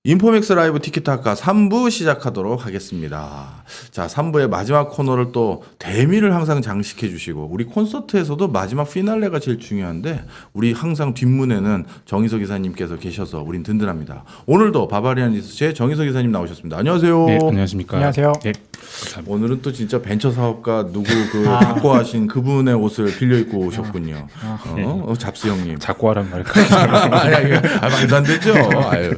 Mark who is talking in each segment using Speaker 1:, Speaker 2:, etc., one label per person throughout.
Speaker 1: 인포맥스 라이브 티키타카 3부 시작하도록 하겠습니다. 자, 3부의 마지막 코너를 또 대미를 항상 장식해 주시고 우리 콘서트에서도 마지막 피날레가 제일 중요한데 우리 항상 뒷문에는 정희석 기사님께서 계셔서 우린 든든합니다. 오늘도 바바리안 리서치의 정희석 기사님 나오셨습니다. 안녕하세요.
Speaker 2: 네, 안녕하십니까.
Speaker 3: 안녕하세요.
Speaker 2: 네,
Speaker 1: 오늘은 또 진짜 벤처 사업가 누구 확보하신 그분의 옷을 빌려 입고 오셨군요. 잡스 형님.
Speaker 2: 자꾸 하란 말일까요?
Speaker 1: 아니, 말도 안 되죠. 아유.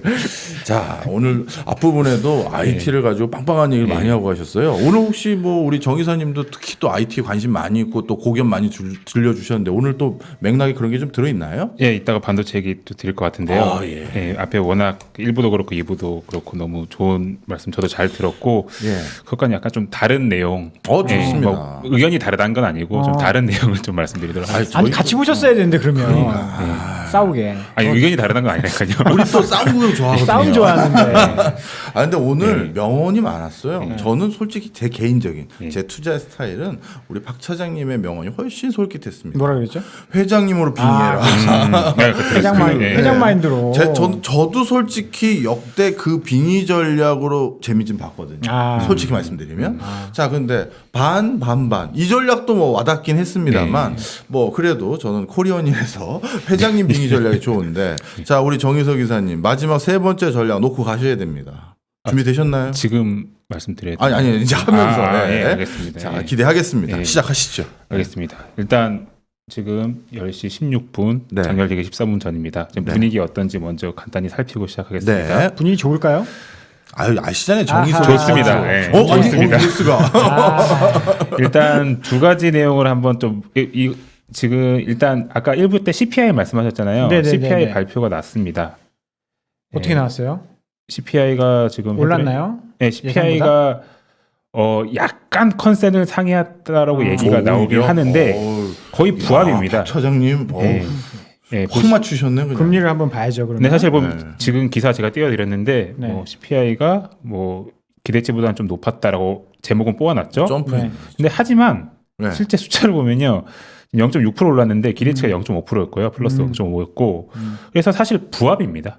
Speaker 1: 자, 오늘 앞부분에도 IT를 가지고 빵빵한 얘기를 많이 하고 가셨어요. 오늘 혹시 뭐 우리 정 이사님도 특히 또 IT에 관심 많이 있고 또 고견 많이 들려주셨는데 오늘 또 맥락에 그런 게 좀 들어있나요?
Speaker 2: 예, 이따가 반도체 얘기 또 드릴 것 같은데요.
Speaker 1: 아, 예.
Speaker 2: 예, 앞에 워낙 1부도 그렇고 2부도 그렇고 너무 좋은 말씀 저도 잘 들었고
Speaker 1: 예.
Speaker 2: 그것과는 약간 좀 다른 내용.
Speaker 1: 좋습니다.
Speaker 2: 뭐 의견이 다르다는 건 아니고 좀 다른 내용을 좀 말씀드리도록 하겠습니다.
Speaker 3: 아니 같이 보셨어야 되는데 그러면 싸우게.
Speaker 2: 아니 의견이 다르다는 건 아니라니까요.
Speaker 1: 우리 또 싸움 구경 좋아하거든요.
Speaker 3: 싸움 좋아하는데.
Speaker 1: 아 근데 오늘 명언이 많았어요. 저는 솔직히 제 개인적인 제 투자 스타일은 우리 박 차장님의 명언이 훨씬 솔깃했습니다.
Speaker 3: 뭐라 그랬죠?
Speaker 1: 회장님으로 빙의해라.
Speaker 3: 회장 마인드로.
Speaker 1: 저도 솔직히 역대 그 빙의 전략으로 재미 좀 봤거든요. 솔직히 말씀드리면. 자, 근데 반 이 전략도 뭐 와닿긴 했습니다만 뭐 그래도 저는 코리언이라서 회장님 빙의 전략이 좋은데 자, 우리 정희석 이사님 마지막 세 번째 전략 놓고 가셔야 됩니다. 준비되셨나요?
Speaker 2: 지금 말씀드려야 돼요.
Speaker 1: 아니 이제 하면서
Speaker 2: 예, 알겠습니다.
Speaker 1: 자,
Speaker 2: 예.
Speaker 1: 기대하겠습니다.
Speaker 2: 예.
Speaker 1: 시작하시죠.
Speaker 2: 알겠습니다. 일단 지금 10시 16분
Speaker 1: 네.
Speaker 2: 장렬되기 14분 전입니다. 지금
Speaker 1: 네.
Speaker 2: 분위기 어떤지 먼저 간단히 살피고 시작하겠습니다.
Speaker 1: 네.
Speaker 3: 분위기 좋을까요?
Speaker 1: 아시잖아요. 정희석.
Speaker 2: 좋습니다. 네, 좋습니다.
Speaker 1: 뉴스가.
Speaker 2: 일단 두 가지 내용을 한번 좀 지금 일단 아까 1부 때 CPI 말씀하셨잖아요.
Speaker 3: 네네네네.
Speaker 2: CPI 발표가 났습니다.
Speaker 3: 어떻게 나왔어요?
Speaker 2: CPI가 지금
Speaker 3: 올랐나요?
Speaker 2: 네, CPI가 약간 컨센을 상회했다라고 얘기가 나오긴 하는데 거의 부합입니다.
Speaker 1: 차장님,
Speaker 2: 네,
Speaker 1: 확 맞추셨네. 그냥.
Speaker 3: 금리를 한번 봐야죠. 그러면.
Speaker 2: 근데 사실 보면 지금 기사 제가 띄워드렸는데
Speaker 3: 네.
Speaker 2: CPI가 뭐 기대치보다는 좀 높았다라고 제목은 뽑아놨죠.
Speaker 1: 점프.
Speaker 3: 네.
Speaker 2: 근데 하지만
Speaker 1: 네.
Speaker 2: 실제 숫자를 보면요. 0.6% 올랐는데 기대치가 0.5%였고요. 플러스 0.5였고 그래서 사실 부합입니다.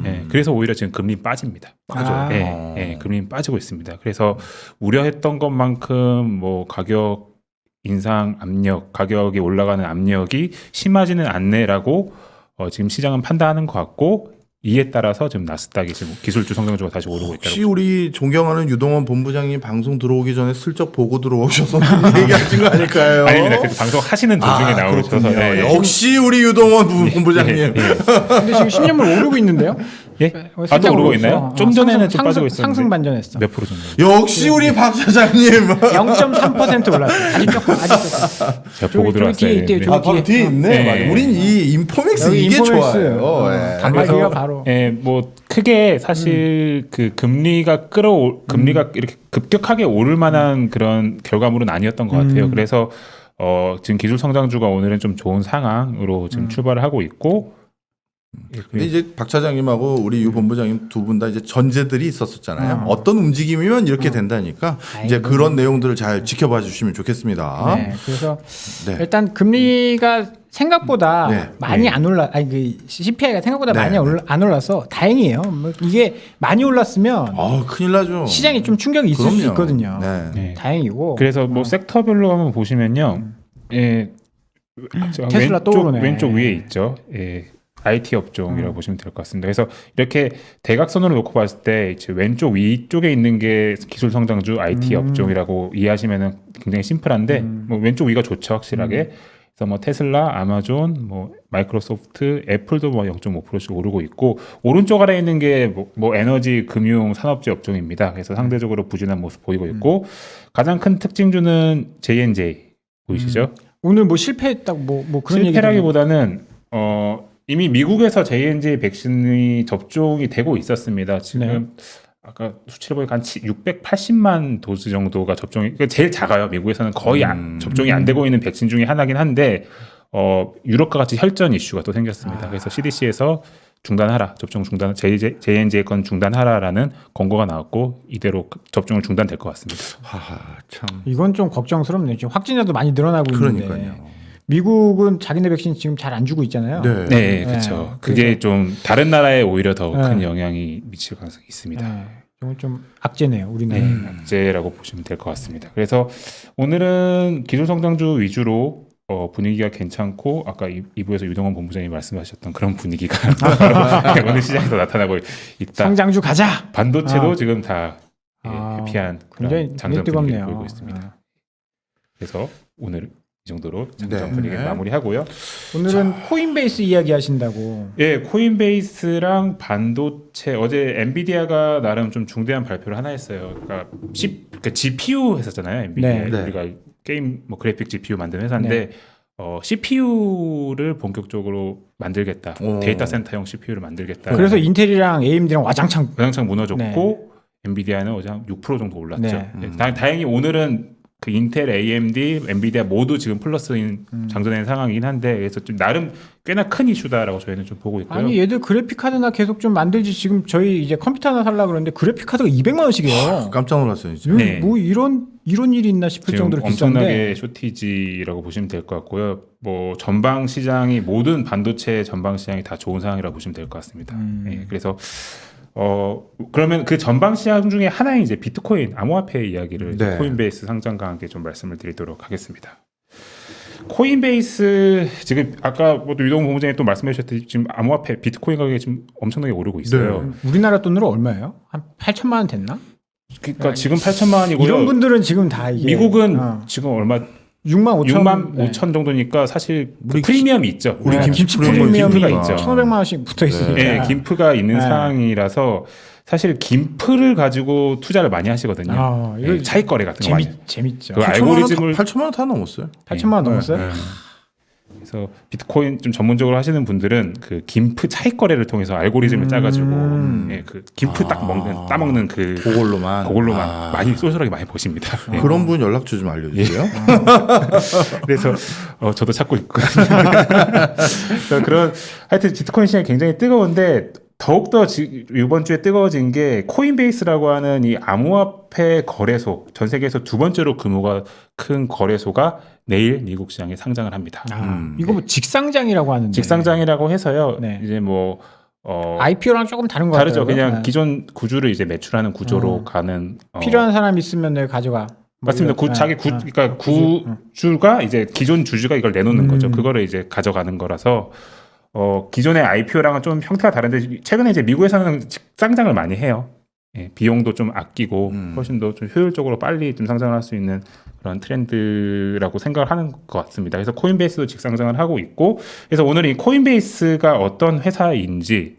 Speaker 2: 예, 그래서 오히려 지금 금리 빠집니다.
Speaker 1: 맞아요.
Speaker 2: 예, 금리 빠지고 있습니다. 그래서 우려했던 것만큼 뭐 가격 인상 압력, 가격이 올라가는 압력이 심하지는 않네라고 지금 시장은 판단하는 것 같고 이에 따라서 지금 나스닥이 지금 기술주 성장주가 다시 오르고 있다고.
Speaker 1: 혹시 우리 존경하는 유동원 본부장님 방송 들어오기 전에 슬쩍 보고 들어오셔서 얘기하신 거 아닐까요?
Speaker 2: 아닙니다. 그 방송 하시는 도중에 나오셔서
Speaker 1: 그렇군요.
Speaker 2: 네.
Speaker 1: 역시 우리 유동원 본부장님.
Speaker 3: 근데 지금 10년물 오르고 있는데요?
Speaker 2: 예?
Speaker 3: 살짝
Speaker 2: 오르고 있나요? 좀 전에는 좀 빠지고 있었는데
Speaker 3: 상승 반전했어.
Speaker 2: 몇 프로 정도?
Speaker 1: 역시 우리 박 차장님.
Speaker 3: 0.3% 올랐어요. 아직 조금.
Speaker 2: 제가 보고 들어왔어요.
Speaker 3: 뒤에 있대요.
Speaker 2: 네.
Speaker 1: 바로 뒤에 있네.
Speaker 2: 네.
Speaker 1: 맞아. 우린 이 인포맥스
Speaker 3: 여기
Speaker 1: 이게
Speaker 3: 인포맥스.
Speaker 1: 좋아요. 예.
Speaker 3: 단말기가 바로.
Speaker 2: 예, 뭐 크게 사실 그 금리가 이렇게 급격하게 오를 만한 그런 결과물은 아니었던 것 같아요. 그래서 지금 기술 성장주가 오늘은 좀 좋은 상황으로 지금 출발을 하고 있고.
Speaker 1: 근데 이제 박 차장님하고 우리 유 본부장님 두 분 다 이제 전제들이 있었잖아요. 어떤 움직임이면 이렇게 된다니까 이제 그런 내용들을 잘 지켜봐 주시면 좋겠습니다.
Speaker 3: 네, 그래서
Speaker 1: 네.
Speaker 3: 일단 금리가 생각보다
Speaker 1: 네.
Speaker 3: 많이 안 올라, 아니 그 CPI가 생각보다
Speaker 1: 네.
Speaker 3: 많이 안 올라서 다행이에요. 뭐 이게 많이 올랐으면
Speaker 1: 큰일 나죠.
Speaker 3: 시장이 좀 충격이 있을 수
Speaker 1: 그럼요.
Speaker 3: 있거든요.
Speaker 1: 네.
Speaker 2: 네.
Speaker 3: 다행이고.
Speaker 2: 그래서 뭐 섹터별로 한번 보시면요. 예.
Speaker 3: 테슬라 떠오르네.
Speaker 2: 왼쪽 위에 있죠. 예. IT 업종이라고 보시면 될 것 같습니다. 그래서 이렇게 대각선으로 놓고 봤을 때 이제 왼쪽 위쪽에 있는 게 기술 성장주 IT 업종이라고 이해하시면은 굉장히 심플한데 뭐 왼쪽 위가 좋죠, 확실하게. 그래서 뭐 테슬라, 아마존, 뭐 마이크로소프트, 애플도 뭐 0.5%씩 오르고 있고 오른쪽 아래에 있는 게 뭐 에너지, 금융, 산업재 업종입니다. 그래서 상대적으로 부진한 모습 보이고 있고 가장 큰 특징주는 J&J 보이시죠?
Speaker 3: 오늘 뭐 실패했다고 뭐 그런 얘기
Speaker 2: 실패라기보다는 이미 미국에서 J&J 백신이 접종이 되고 있었습니다. 지금 아까 수치를 보니까 한 680만 도즈 정도가 접종이 그러니까 제일 작아요. 미국에서는 거의 접종이 안 되고 있는 백신 중에 하나긴 한데 유럽과 같이 혈전 이슈가 또 생겼습니다. 그래서 CDC에서 중단하라, 접종 중단, J&J 건 중단하라라는 권고가 나왔고 이대로 접종을 중단될 것 같습니다.
Speaker 1: 하하 참.
Speaker 3: 이건 좀 걱정스럽네요. 지금 확진자도 많이 늘어나고 있는데.
Speaker 1: 그러니까요.
Speaker 3: 미국은 자기네 백신 지금 잘 안 주고 있잖아요.
Speaker 1: 네.
Speaker 2: 네, 그렇죠. 그게 좀 다른 나라에 오히려 더 큰 영향이 미칠 가능성이 있습니다.
Speaker 3: 네. 이건 좀 악재네요, 우리나라.
Speaker 2: 네, 악재라고 보시면 될 것 같습니다. 그래서 오늘은 기술 성장주 위주로 분위기가 괜찮고 아까 2부에서 유동원 본부장님이 말씀하셨던 그런 분위기가 바로 오늘 시장에서 나타나고 있다.
Speaker 3: 성장주 가자.
Speaker 2: 반도체도 지금 다 회피한
Speaker 3: 굉장히
Speaker 2: 그런 장전
Speaker 3: 뜨겁네요.
Speaker 2: 분위기를 보이고 있습니다. 그래서 오늘 이 정도로 장전
Speaker 1: 네.
Speaker 2: 분위기 마무리하고요.
Speaker 3: 오늘은 코인베이스 이야기 하신다고.
Speaker 2: 예, 코인베이스랑 반도체 어제 엔비디아가 나름 좀 중대한 발표를 하나 했어요. 그러니까 GPU 했었잖아요. 엔비디아
Speaker 3: 네.
Speaker 2: 우리가 게임 뭐 그래픽 GPU 만드는 회사인데 CPU를 본격적으로 만들겠다. 데이터 센터용 CPU를 만들겠다.
Speaker 3: 그래서 인텔이랑 AMD랑 와장창
Speaker 2: 무너졌고 엔비디아는 어제 한 6% 정도 올랐죠.
Speaker 3: 네.
Speaker 2: 다행히 오늘은 그 인텔, AMD, 엔비디아 모두 지금 플러스인 장전된 상황이긴 한데 그래서 좀 나름 꽤나 큰 이슈다라고 저희는 좀 보고 있고요.
Speaker 3: 아니 얘들 그래픽 카드나 계속 좀 만들지. 지금 저희 이제 컴퓨터 하나 살라 그러는데 그래픽 카드가 200만 원씩이에요.
Speaker 1: 깜짝 놀랐어요, 진짜.
Speaker 2: 네.
Speaker 3: 뭐 이런 일이 있나 싶을
Speaker 2: 지금
Speaker 3: 정도로
Speaker 2: 엄청나게
Speaker 3: 비싼데.
Speaker 2: 쇼티지라고 보시면 될 것 같고요. 뭐 전방 시장이 모든 반도체 전방 시장이 다 좋은 상황이라고 보시면 될 것 같습니다. 예, 그래서 그러면 그 전방 시장 중에 하나인 이제 비트코인 암호화폐 이야기를
Speaker 1: 네.
Speaker 2: 코인베이스 상장과 함께 좀 말씀을 드리도록 하겠습니다. 코인베이스 지금 아까 뭐 유동 본부장님 또 말씀해 주셨듯이 지금 암호화폐 비트코인 가격이 지금 엄청나게 오르고 있어요.
Speaker 3: 우리나라 돈으로 얼마예요? 한 8천만 원 됐나?
Speaker 2: 그러니까 지금 8천만 원이고요.
Speaker 3: 이런 분들은 지금 다 이게
Speaker 2: 미국은 지금 얼마
Speaker 3: 6만 5천
Speaker 2: 6만 5천 정도니까 사실 그 프리미엄이 있죠.
Speaker 1: 우리 김치
Speaker 3: 프리미엄이
Speaker 2: 김프가 있죠.
Speaker 3: 1,500만 원씩 붙어 있으니까.
Speaker 2: 네, 김프가 있는
Speaker 3: 네.
Speaker 2: 상황이라서 사실 김프를 가지고 투자를 많이 하시거든요.
Speaker 3: 이거
Speaker 2: 차익 거래 같은 거 많이.
Speaker 3: 재밌죠.
Speaker 2: 그 알고리즘을
Speaker 1: 8천만 원 다 넘었어요.
Speaker 3: 8천만 원 넘었어요?
Speaker 2: 네. 그래서 비트코인 좀 전문적으로 하시는 분들은 그 김프 차익 거래를 통해서 알고리즘을 짜가지고 그 김프 따먹는
Speaker 1: 그걸로만
Speaker 2: 많이 소셜하게 많이 보십니다. 네.
Speaker 1: 그런 분 연락처 좀 알려주세요.
Speaker 2: 그래서 저도 찾고 있거든요. 그래서 그런 하여튼 비트코인 시장이 굉장히 뜨거운데 더욱더 이번 주에 뜨거워진 게 코인베이스라고 하는 이 암호화폐 거래소, 전 세계에서 두 번째로 규모가 큰 거래소가 내일 미국 시장에 상장을 합니다.
Speaker 3: 이거 뭐 직상장이라고 하는데.
Speaker 2: 직상장이라고 해서요.
Speaker 3: 네.
Speaker 2: 이제 뭐
Speaker 3: IPO랑 조금 다른 거
Speaker 2: 다르죠.
Speaker 3: 같아요.
Speaker 2: 그냥 기존 구주를 이제 매출하는 구조로 가는
Speaker 3: 필요한 사람 있으면 내가 가져가. 뭐
Speaker 2: 맞습니다.
Speaker 3: 이런.
Speaker 2: 그러니까 구주가 이제 기존 주주가 이걸 내놓는 거죠. 그거를 이제 가져가는 거라서 기존의 IPO랑은 좀 형태가 다른데 최근에 이제 미국에서는 쌍장을 많이 해요. 예, 비용도 좀 아끼고 훨씬 더 좀 효율적으로 빨리 좀 상장을 할 수 있는 그런 트렌드라고 생각을 하는 것 같습니다. 그래서 코인베이스도 직상장을 하고 있고, 그래서 오늘 이 코인베이스가 어떤 회사인지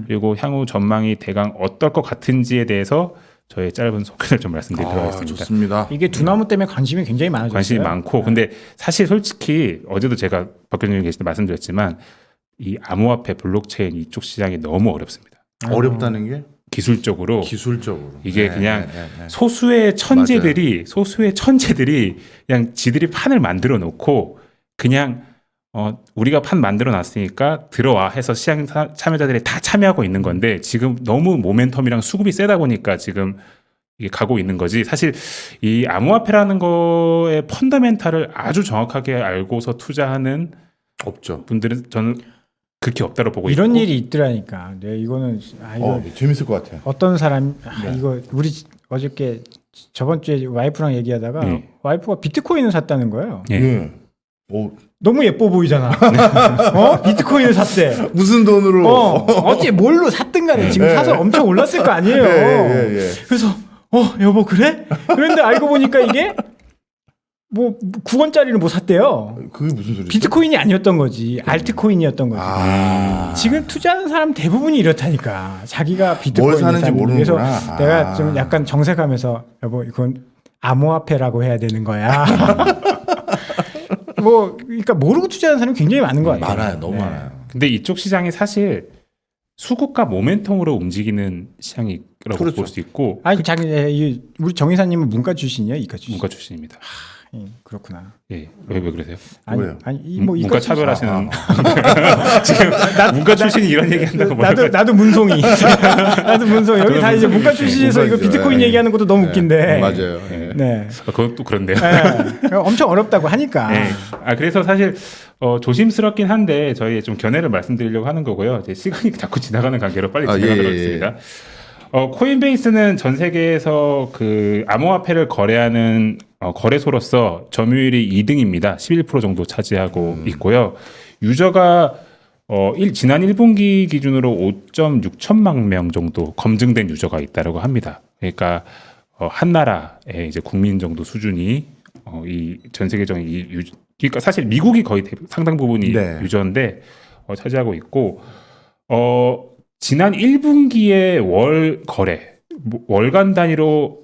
Speaker 2: 그리고 향후 전망이 대강 어떨 것 같은지에 대해서 저의 짧은 소개를 좀 말씀드리도록 하겠습니다.
Speaker 1: 좋습니다.
Speaker 3: 이게 두나무 때문에 관심이 굉장히 많아졌어요.
Speaker 2: 관심이 많고, 근데 사실 솔직히 어제도 제가 박 교수님 계실 때 말씀드렸지만 이 암호화폐 블록체인 이쪽 시장이 너무 어렵습니다.
Speaker 1: 어렵다는 게
Speaker 2: 기술적으로 이게
Speaker 1: 네,
Speaker 2: 그냥
Speaker 1: 네.
Speaker 2: 소수의 천재들이 그냥 지들이 판을 만들어 놓고 그냥 우리가 판 만들어 놨으니까 들어와 해서 시장 참여자들이 다 참여하고 있는 건데 지금 너무 모멘텀이랑 수급이 세다 보니까 지금 이게 가고 있는 거지. 사실 이 암호화폐라는 거의 펀더멘탈을 아주 정확하게 알고서 투자하는
Speaker 1: 없죠.
Speaker 2: 분들은 저는 그렇게 없다고 보고 있고,
Speaker 3: 이런 일이 있더라니까. 네, 이거는 이거
Speaker 1: 재밌을 것 같아요.
Speaker 3: 어떤 사람 이거 우리 어저께 저번 주에 와이프랑 얘기하다가
Speaker 2: 네.
Speaker 3: 와이프가 비트코인을 샀다는 거예요.
Speaker 2: 예.
Speaker 1: 네.
Speaker 3: 너무 예뻐 보이잖아. 비트코인을 샀대.
Speaker 1: 무슨 돈으로?
Speaker 3: 어째 뭘로 샀든 간에 지금
Speaker 1: 네.
Speaker 3: 사서 엄청 올랐을 거 아니에요.
Speaker 1: 예.
Speaker 3: 그래서 여보 그래? 그런데 알고 보니까 이게 뭐 9원짜리를 뭐 샀대요.
Speaker 1: 그게 무슨 소리죠?
Speaker 3: 비트코인이 아니었던 거지. 알트코인이었던 거지.
Speaker 1: 아.
Speaker 3: 지금 투자하는 사람 대부분이 이렇다니까. 자기가 비트코인을
Speaker 1: 뭘 사는지 모르는구나.
Speaker 3: 그래서 내가 좀 약간 정색하면서 여보 이건 암호화폐라고 해야 되는 거야. 그러니까 모르고 투자하는 사람이 굉장히 많은 것 같아요.
Speaker 1: 많아요. 너무 많아요.
Speaker 2: 근데 이쪽 시장이 사실 수급과 모멘텀으로 움직이는 시장이라고
Speaker 1: 그렇죠.
Speaker 2: 볼 수 있고
Speaker 3: 아니 우리 정 이사님은 문과 출신이에요, 이과 출신?
Speaker 2: 문과 출신입니다.
Speaker 3: 그렇구나.
Speaker 2: 예, 왜 그러세요?
Speaker 1: 왜요?
Speaker 3: 뭐
Speaker 2: 문과 차별하시는 지금 문과 출신이 이런 얘기한다고
Speaker 3: 나도 문송이 나도 문송 여기 다 이제 문과 출신에서 이거
Speaker 1: 문과죠.
Speaker 3: 비트코인
Speaker 1: 예.
Speaker 3: 얘기하는 것도 너무 웃긴데
Speaker 1: 맞아요. 예.
Speaker 3: 네.
Speaker 2: 그것도 그런데요.
Speaker 3: 네. 엄청 어렵다고 하니까.
Speaker 2: 네. 그래서 사실 조심스럽긴 한데 저희 좀 견해를 말씀드리려고 하는 거고요. 이제 시간이 자꾸 지나가는 관계로 빨리 진행하도록 하겠습니다. 코인베이스는 전 세계에서 그 암호화폐를 거래하는 거래소로서 점유율이 2등입니다. 11% 정도 차지하고 있고요. 유저가 지난 1분기 기준으로 5.6천만 명 정도 검증된 유저가 있다고 합니다. 그러니까 한 나라의 이제 국민 정도 수준이 이 전 세계적인 그러니까 사실 미국이 거의 상당 부분이
Speaker 1: 네.
Speaker 2: 유저인데 차지하고 있고 지난 1분기의 월 거래 월간 단위로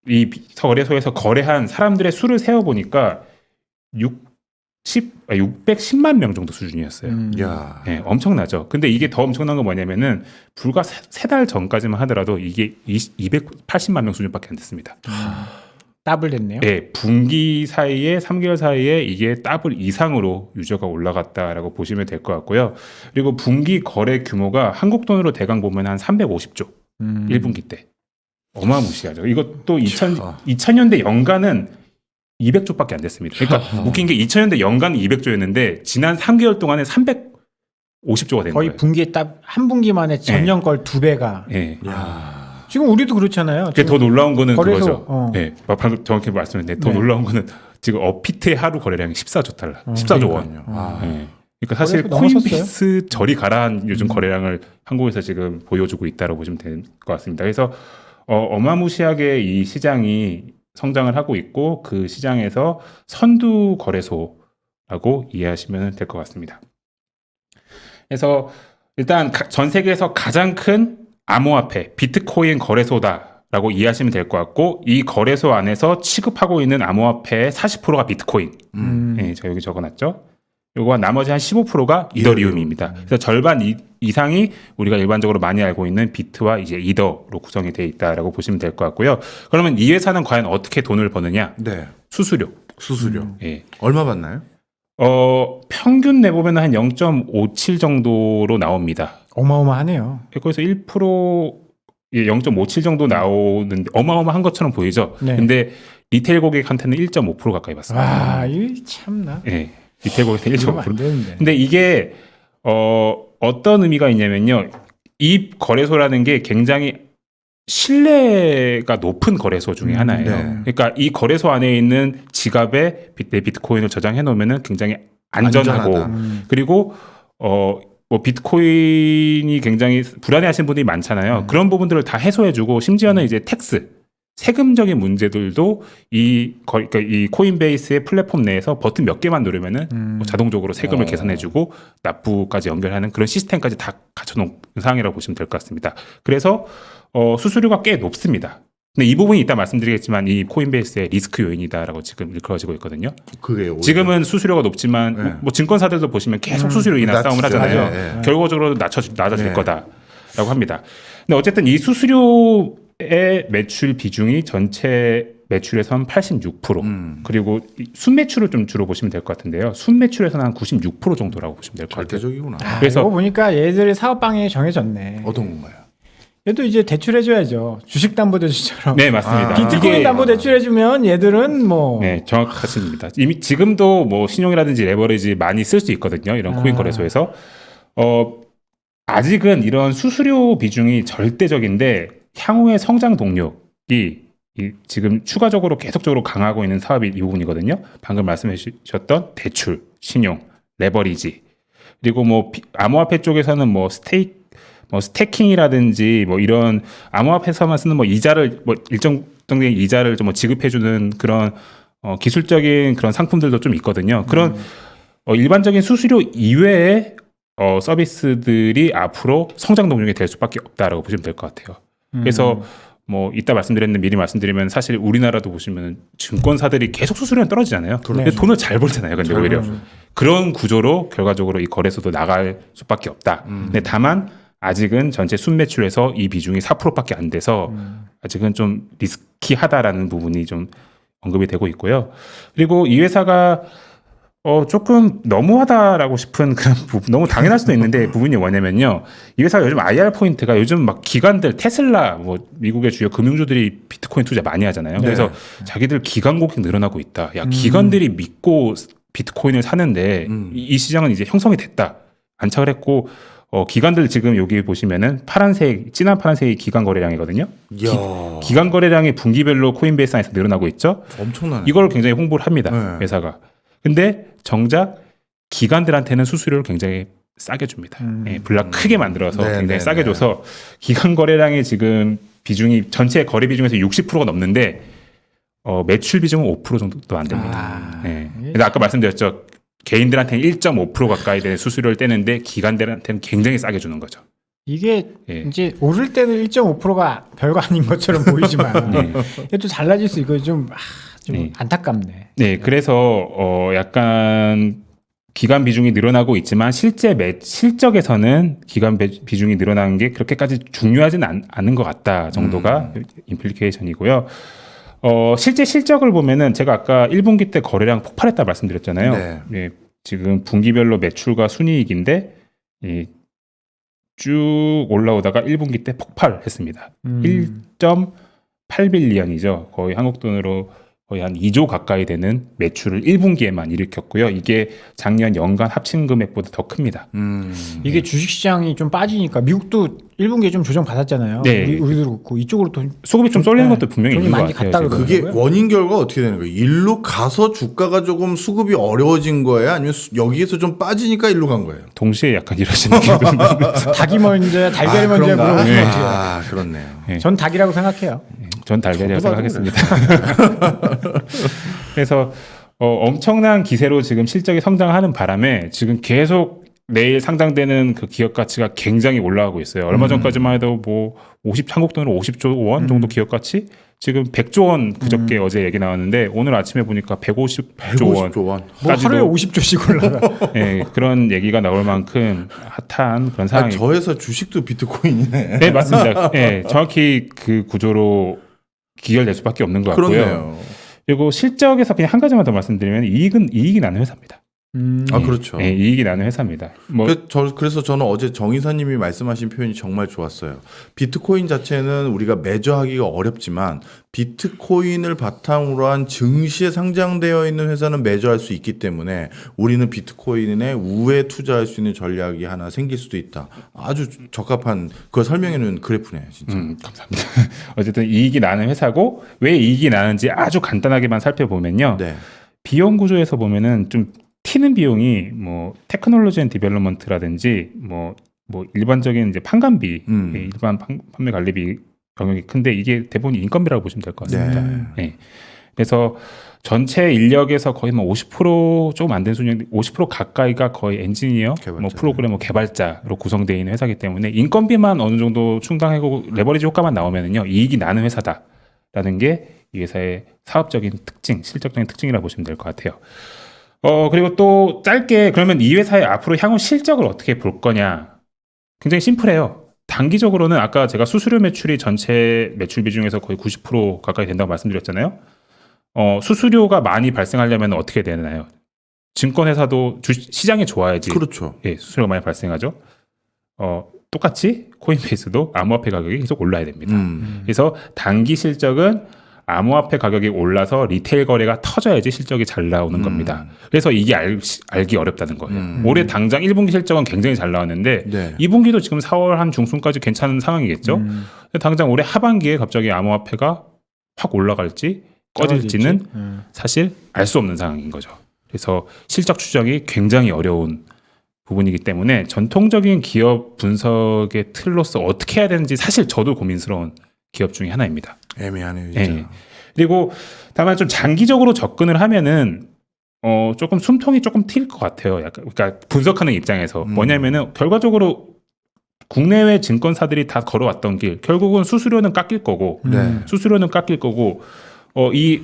Speaker 2: 이 거래소에서 거래한 사람들의 수를 세어 보니까 610만 명 정도 수준이었어요.
Speaker 1: 야.
Speaker 2: 네, 엄청나죠. 근데 이게 더 엄청난 건 뭐냐면은 불과 세 달 전까지만 하더라도 이게 280만 명 수준밖에 안 됐습니다.
Speaker 3: 더블 됐네요.
Speaker 2: 네, 분기 사이에 3개월 사이에 이게 더블 이상으로 유저가 올라갔다라고 보시면 될 것 같고요. 그리고 분기 거래 규모가 한국 돈으로 대강 보면 한 350조 1분기 때 어마무시하죠. 이것도 2000년대 연간은 200조밖에 안 됐습니다. 그러니까 웃긴 게 2000년대 연간은 200조였는데 지난 3개월 동안에 350조가 된
Speaker 3: 거의
Speaker 2: 거예요.
Speaker 3: 분기에 딱 한 분기 만에 전년 걸 2배가.
Speaker 2: 네.
Speaker 3: 지금 우리도 그렇잖아요.
Speaker 2: 근데 더 놀라운 거는
Speaker 3: 거래소,
Speaker 2: 그거죠. 네, 방금 정확히 말씀했는데 더
Speaker 3: 네.
Speaker 2: 놀라운 거는 지금 업비트의 하루 거래량이 14조 달러, 14조 원. 네. 그러니까 사실
Speaker 3: 거래소 넘어섰어요?
Speaker 2: 코인베이스 저리 가라한 요즘 거래량을 한국에서 지금 보여주고 있다고 보시면 될 것 같습니다. 그래서 어마무시하게 이 시장이 성장을 하고 있고 그 시장에서 선두 거래소라고 이해하시면 될 것 같습니다. 그래서 일단 전 세계에서 가장 큰 암호화폐 비트코인 거래소다라고 이해하시면 될 것 같고 이 거래소 안에서 취급하고 있는 암호화폐의 40%가 비트코인. 네, 저 여기 적어놨죠. 요거 나머지 한 15%가 이더리움입니다. 그래서 절반 이상이 우리가 일반적으로 많이 알고 있는 비트와 이제 이더로 구성이 되어 있다라고 보시면 될 것 같고요. 그러면 이 회사는 과연 어떻게 돈을 버느냐?
Speaker 1: 네.
Speaker 2: 수수료.
Speaker 1: 수수료.
Speaker 2: 예.
Speaker 1: 얼마 받나요?
Speaker 2: 평균 내보면 한 0.57 정도로 나옵니다.
Speaker 3: 어마어마하네요.
Speaker 2: 거기서 1% 0.57 정도 나오는데 어마어마한 것처럼 보이죠.
Speaker 3: 네.
Speaker 2: 근데 리테일 고객한테는 1.5% 가까이 받습니다.
Speaker 3: 와, 이거 참나.
Speaker 2: 예. 리테일 고객한테
Speaker 3: 이러면 안
Speaker 2: 1.5%.
Speaker 3: 되는데.
Speaker 2: 근데 이게 어떤 의미가 있냐면요. 이 거래소라는 게 굉장히 신뢰가 높은 거래소 중에 하나예요.
Speaker 1: 네.
Speaker 2: 그러니까 이 거래소 안에 있는 지갑에 내 비트코인을 저장해 놓으면은 굉장히 안전하고
Speaker 1: 안전하다.
Speaker 2: 그리고 뭐 비트코인이 굉장히 불안해하시는 분들이 많잖아요. 그런 부분들을 다 해소해주고 심지어는 이제 세금적인 문제들도 그러니까 이 코인베이스의 플랫폼 내에서 버튼 몇 개만 누르면은 뭐 자동적으로 세금을 계산해주고 납부까지 연결하는 그런 시스템까지 다 갖춰놓은 상황이라고 보시면 될 것 같습니다. 그래서 수수료가 꽤 높습니다. 근데 이 부분이 이따 말씀드리겠지만 이 코인베이스의 리스크 요인이다라고 지금 일컬어지고 있거든요.
Speaker 1: 그게 오히려.
Speaker 2: 지금은 수수료가 높지만
Speaker 1: 네.
Speaker 2: 뭐 증권사들도 보시면 계속 수수료 인하 싸움을 하잖아요.
Speaker 1: 네.
Speaker 2: 결과적으로 낮아질
Speaker 1: 네.
Speaker 2: 거다라고 합니다. 근데 어쨌든 이 수수료의 매출 비중이 전체 매출에선 86% 그리고 순매출을 좀 주로 보시면 될 것 같은데요. 순매출에서는 한 96% 정도라고 보시면 될 것 같아요.
Speaker 1: 절대적이구나.
Speaker 2: 그래서-
Speaker 3: 이거 보니까 얘들의 사업 방향이 정해졌네.
Speaker 1: 어떤 건가요?
Speaker 3: 얘도 이제 대출해줘야죠. 주식담보대출처럼.
Speaker 2: 네, 맞습니다.
Speaker 3: 비트코인
Speaker 2: 이게-
Speaker 3: 담보대출해주면 얘들은 뭐
Speaker 2: 네, 정확하십니다. 이미 지금도 뭐 신용이라든지 레버리지 많이 쓸 수 있거든요. 이런 코인 거래소에서 아직은 이런 수수료 비중이 절대적인데 향후의 성장 동력이 지금 추가적으로 계속적으로 강하고 있는 사업이 이 부분이거든요. 방금 말씀해 주셨던 대출, 신용, 레버리지 그리고 뭐 암호화폐 쪽에서는 뭐 스태킹이라든지 뭐 이런 암호화폐에서만 쓰는 뭐 이자를 뭐 일정 정도의 이자를 좀 뭐 지급해주는 그런 기술적인 그런 상품들도 좀 있거든요. 그런 일반적인 수수료 이외의 서비스들이 앞으로 성장 동력이 될 수밖에 없다라고 보시면 될 것 같아요. 그래서 뭐 이따 말씀드렸는데 미리 말씀드리면 사실 우리나라도 보시면 증권사들이 계속 수수료는 떨어지잖아요. 근데 돈을 잘 벌잖아요. 근데 오히려 그런 구조로 결과적으로 이 거래소도 나갈 수밖에 없다. 근데 다만 아직은 전체 순매출에서 이 비중이 4%밖에 안 돼서 아직은 좀 리스키하다라는 부분이 좀 언급이 되고 있고요. 그리고 이 회사가 조금 너무하다라고 싶은 그런 부분, 너무 당연할 수도 있는데 부분이 뭐냐면요. 이 회사가 요즘 IR 포인트가 요즘 막 기관들 테슬라, 뭐 미국의 주요 금융주들이 비트코인 투자 많이 하잖아요. 그래서 자기들 기관 고객 늘어나고 있다. 야, 기관들이 믿고 비트코인을 사는데 이 시장은 이제 형성이 됐다. 안착을 했고 기관들 지금 여기 보시면은 파란색, 진한 파란색이 기관 거래량이거든요. 기관 거래량이 분기별로 코인베이스 안에서 늘어나고 있죠.
Speaker 1: 엄청나네.
Speaker 2: 이걸 굉장히 홍보를 합니다. 회사가. 근데 정작 기관들한테는 수수료를 굉장히 싸게 줍니다. 블락 크게 만들어서 굉장히 싸게 줘서 기관 거래량이 지금 비중이 전체 거래 비중에서 60%가 넘는데 매출 비중은 5% 정도도 안 됩니다. 근데 아까 말씀드렸죠. 개인들한테는 1.5% 가까이 되는 수수료를 떼는데 기관들한테는 굉장히 싸게 주는 거죠.
Speaker 3: 이게 이제 오를 때는 1.5%가 별거 아닌 것처럼 보이지만 이게 또 달라질 수 있고 좀 안타깝네.
Speaker 2: 네, 그래서 약간 기관 비중이 늘어나고 있지만 실적에서는 기관 비중이 늘어나는 게 그렇게까지 중요하지는 않은 것 같다 정도가 임플리케이션이고요. 실제 실적을 보면은 제가 아까 1분기 때 거래량 폭발했다 말씀드렸잖아요. 지금 분기별로 매출과 순이익인데 쭉 올라오다가 1분기 때 폭발했습니다. 1.8빌리언이죠. 거의 한국 돈으로 거의 한 2조 가까이 되는 매출을 1분기에만 일으켰고요. 이게 작년 연간 합친 금액보다 더 큽니다.
Speaker 3: 이게 주식시장이 좀 빠지니까 미국도 1분기에 좀 조정 받았잖아요. 우리도 그렇고 이쪽으로 또
Speaker 2: 수급이 좀 쏠리는 것도 분명히 있는 것 같아요.
Speaker 1: 그게 원인 결과가 어떻게 되는 거예요? 일로 가서 주가가 조금 수급이 어려워진 거예요? 아니면 여기에서 좀 빠지니까 일로 간 거예요?
Speaker 2: 동시에 약간 이러시는 느낌도
Speaker 3: 닭이 먼저야 달걀이 먼저야 물어보시면 어떡해요?
Speaker 1: 그렇네요.
Speaker 3: 전 닭이라고 생각해요.
Speaker 2: 전 달걀이라고 생각하겠습니다. 그래서 엄청난 기세로 지금 실적이 성장하는 바람에 지금 계속 내일 상장되는 그 기업 가치가 굉장히 올라가고 있어요. 얼마 전까지만 해도 뭐 한국 돈으로 50조 원 정도 기업 가치, 지금 100조 원 그저께 어제 얘기 나왔는데 오늘 아침에 보니까 150조 원.
Speaker 3: 뭐 하루에 50조씩 올라가.
Speaker 2: 그런 얘기가 나올 만큼 핫한 그런 상황이.
Speaker 1: 저 회사 주식도 비트코인이네.
Speaker 2: 네, 맞습니다. 정확히 그 구조로 기결될 수밖에 없는 것 같고요.
Speaker 1: 그렇네요.
Speaker 2: 그리고 실적에서 그냥 한 가지만 더 말씀드리면 이익이 나는 회사입니다.
Speaker 1: 그렇죠.
Speaker 2: 이익이 나는 회사입니다.
Speaker 1: 그래서 저는 어제 정 이사님이 말씀하신 표현이 정말 좋았어요. 비트코인 자체는 우리가 매저하기가 어렵지만 비트코인을 바탕으로 한 증시에 상장되어 있는 회사는 매저할 수 있기 때문에 우리는 비트코인에 우에 투자할 수 있는 전략이 하나 생길 수도 있다. 아주 적합한 그걸 설명해놓은 그래프네요. 진짜.
Speaker 2: 감사합니다. 어쨌든 이익이 나는 회사고 왜 이익이 나는지 아주 간단하게만 살펴보면요. 비용 구조에서 보면은 좀 튀는 비용이 뭐 테크놀로지 앤 디벨롭먼트라든지 뭐 일반적인 이제 판관비, 일반 판매 관리비 영역이 큰데 이게 대부분 인건비라고 보시면 될 것 같습니다. 그래서 전체 인력에서 거의 뭐 50% 조금 안 되는 수준, 50% 가까이가 거의 엔지니어, 뭐 프로그래머, 개발자로 구성되어 있는 회사이기 때문에 인건비만 어느 정도 충당하고 레버리지 효과만 나오면은요 이익이 나는 회사다라는 게 이 회사의 사업적인 특징, 실적적인 특징이라고 보시면 될 것 같아요. 그리고 또 짧게 그러면 이 회사의 앞으로 향후 실적을 어떻게 볼 거냐? 굉장히 심플해요. 단기적으로는 아까 제가 수수료 매출이 전체 매출 비중에서 거의 90% 가까이 된다고 말씀드렸잖아요. 수수료가 많이 발생하려면 어떻게 되나요? 증권회사도 시장이 좋아야지.
Speaker 1: 그렇죠.
Speaker 2: 수수료가 많이 발생하죠. 똑같이 코인베이스도 암호화폐 가격이 계속 올라야 됩니다. 그래서 단기 실적은 암호화폐 가격이 올라서 리테일 거래가 터져야지 실적이 잘 나오는 겁니다. 그래서 이게 알기 어렵다는 거예요. 올해 당장 1분기 실적은 굉장히 잘 나왔는데 2분기도 지금 4월 한 중순까지 괜찮은 상황이겠죠. 당장 올해 하반기에 갑자기 암호화폐가 확 올라갈지 꺼질지는 사실 알 수 없는 상황인 거죠. 그래서 실적 추정이 굉장히 어려운 부분이기 때문에 전통적인 기업 분석의 틀로서 어떻게 해야 되는지 사실 저도 고민스러운 기업 중에 하나입니다.
Speaker 1: 애매하네요, 진짜.
Speaker 2: 그리고 다만 좀 장기적으로 접근을 하면은 조금 숨통이 조금 트일 것 같아요. 약간 그러니까 분석하는 입장에서 뭐냐면은 결과적으로 국내외 증권사들이 다 걸어왔던 길 결국은 수수료는 깎일 거고 이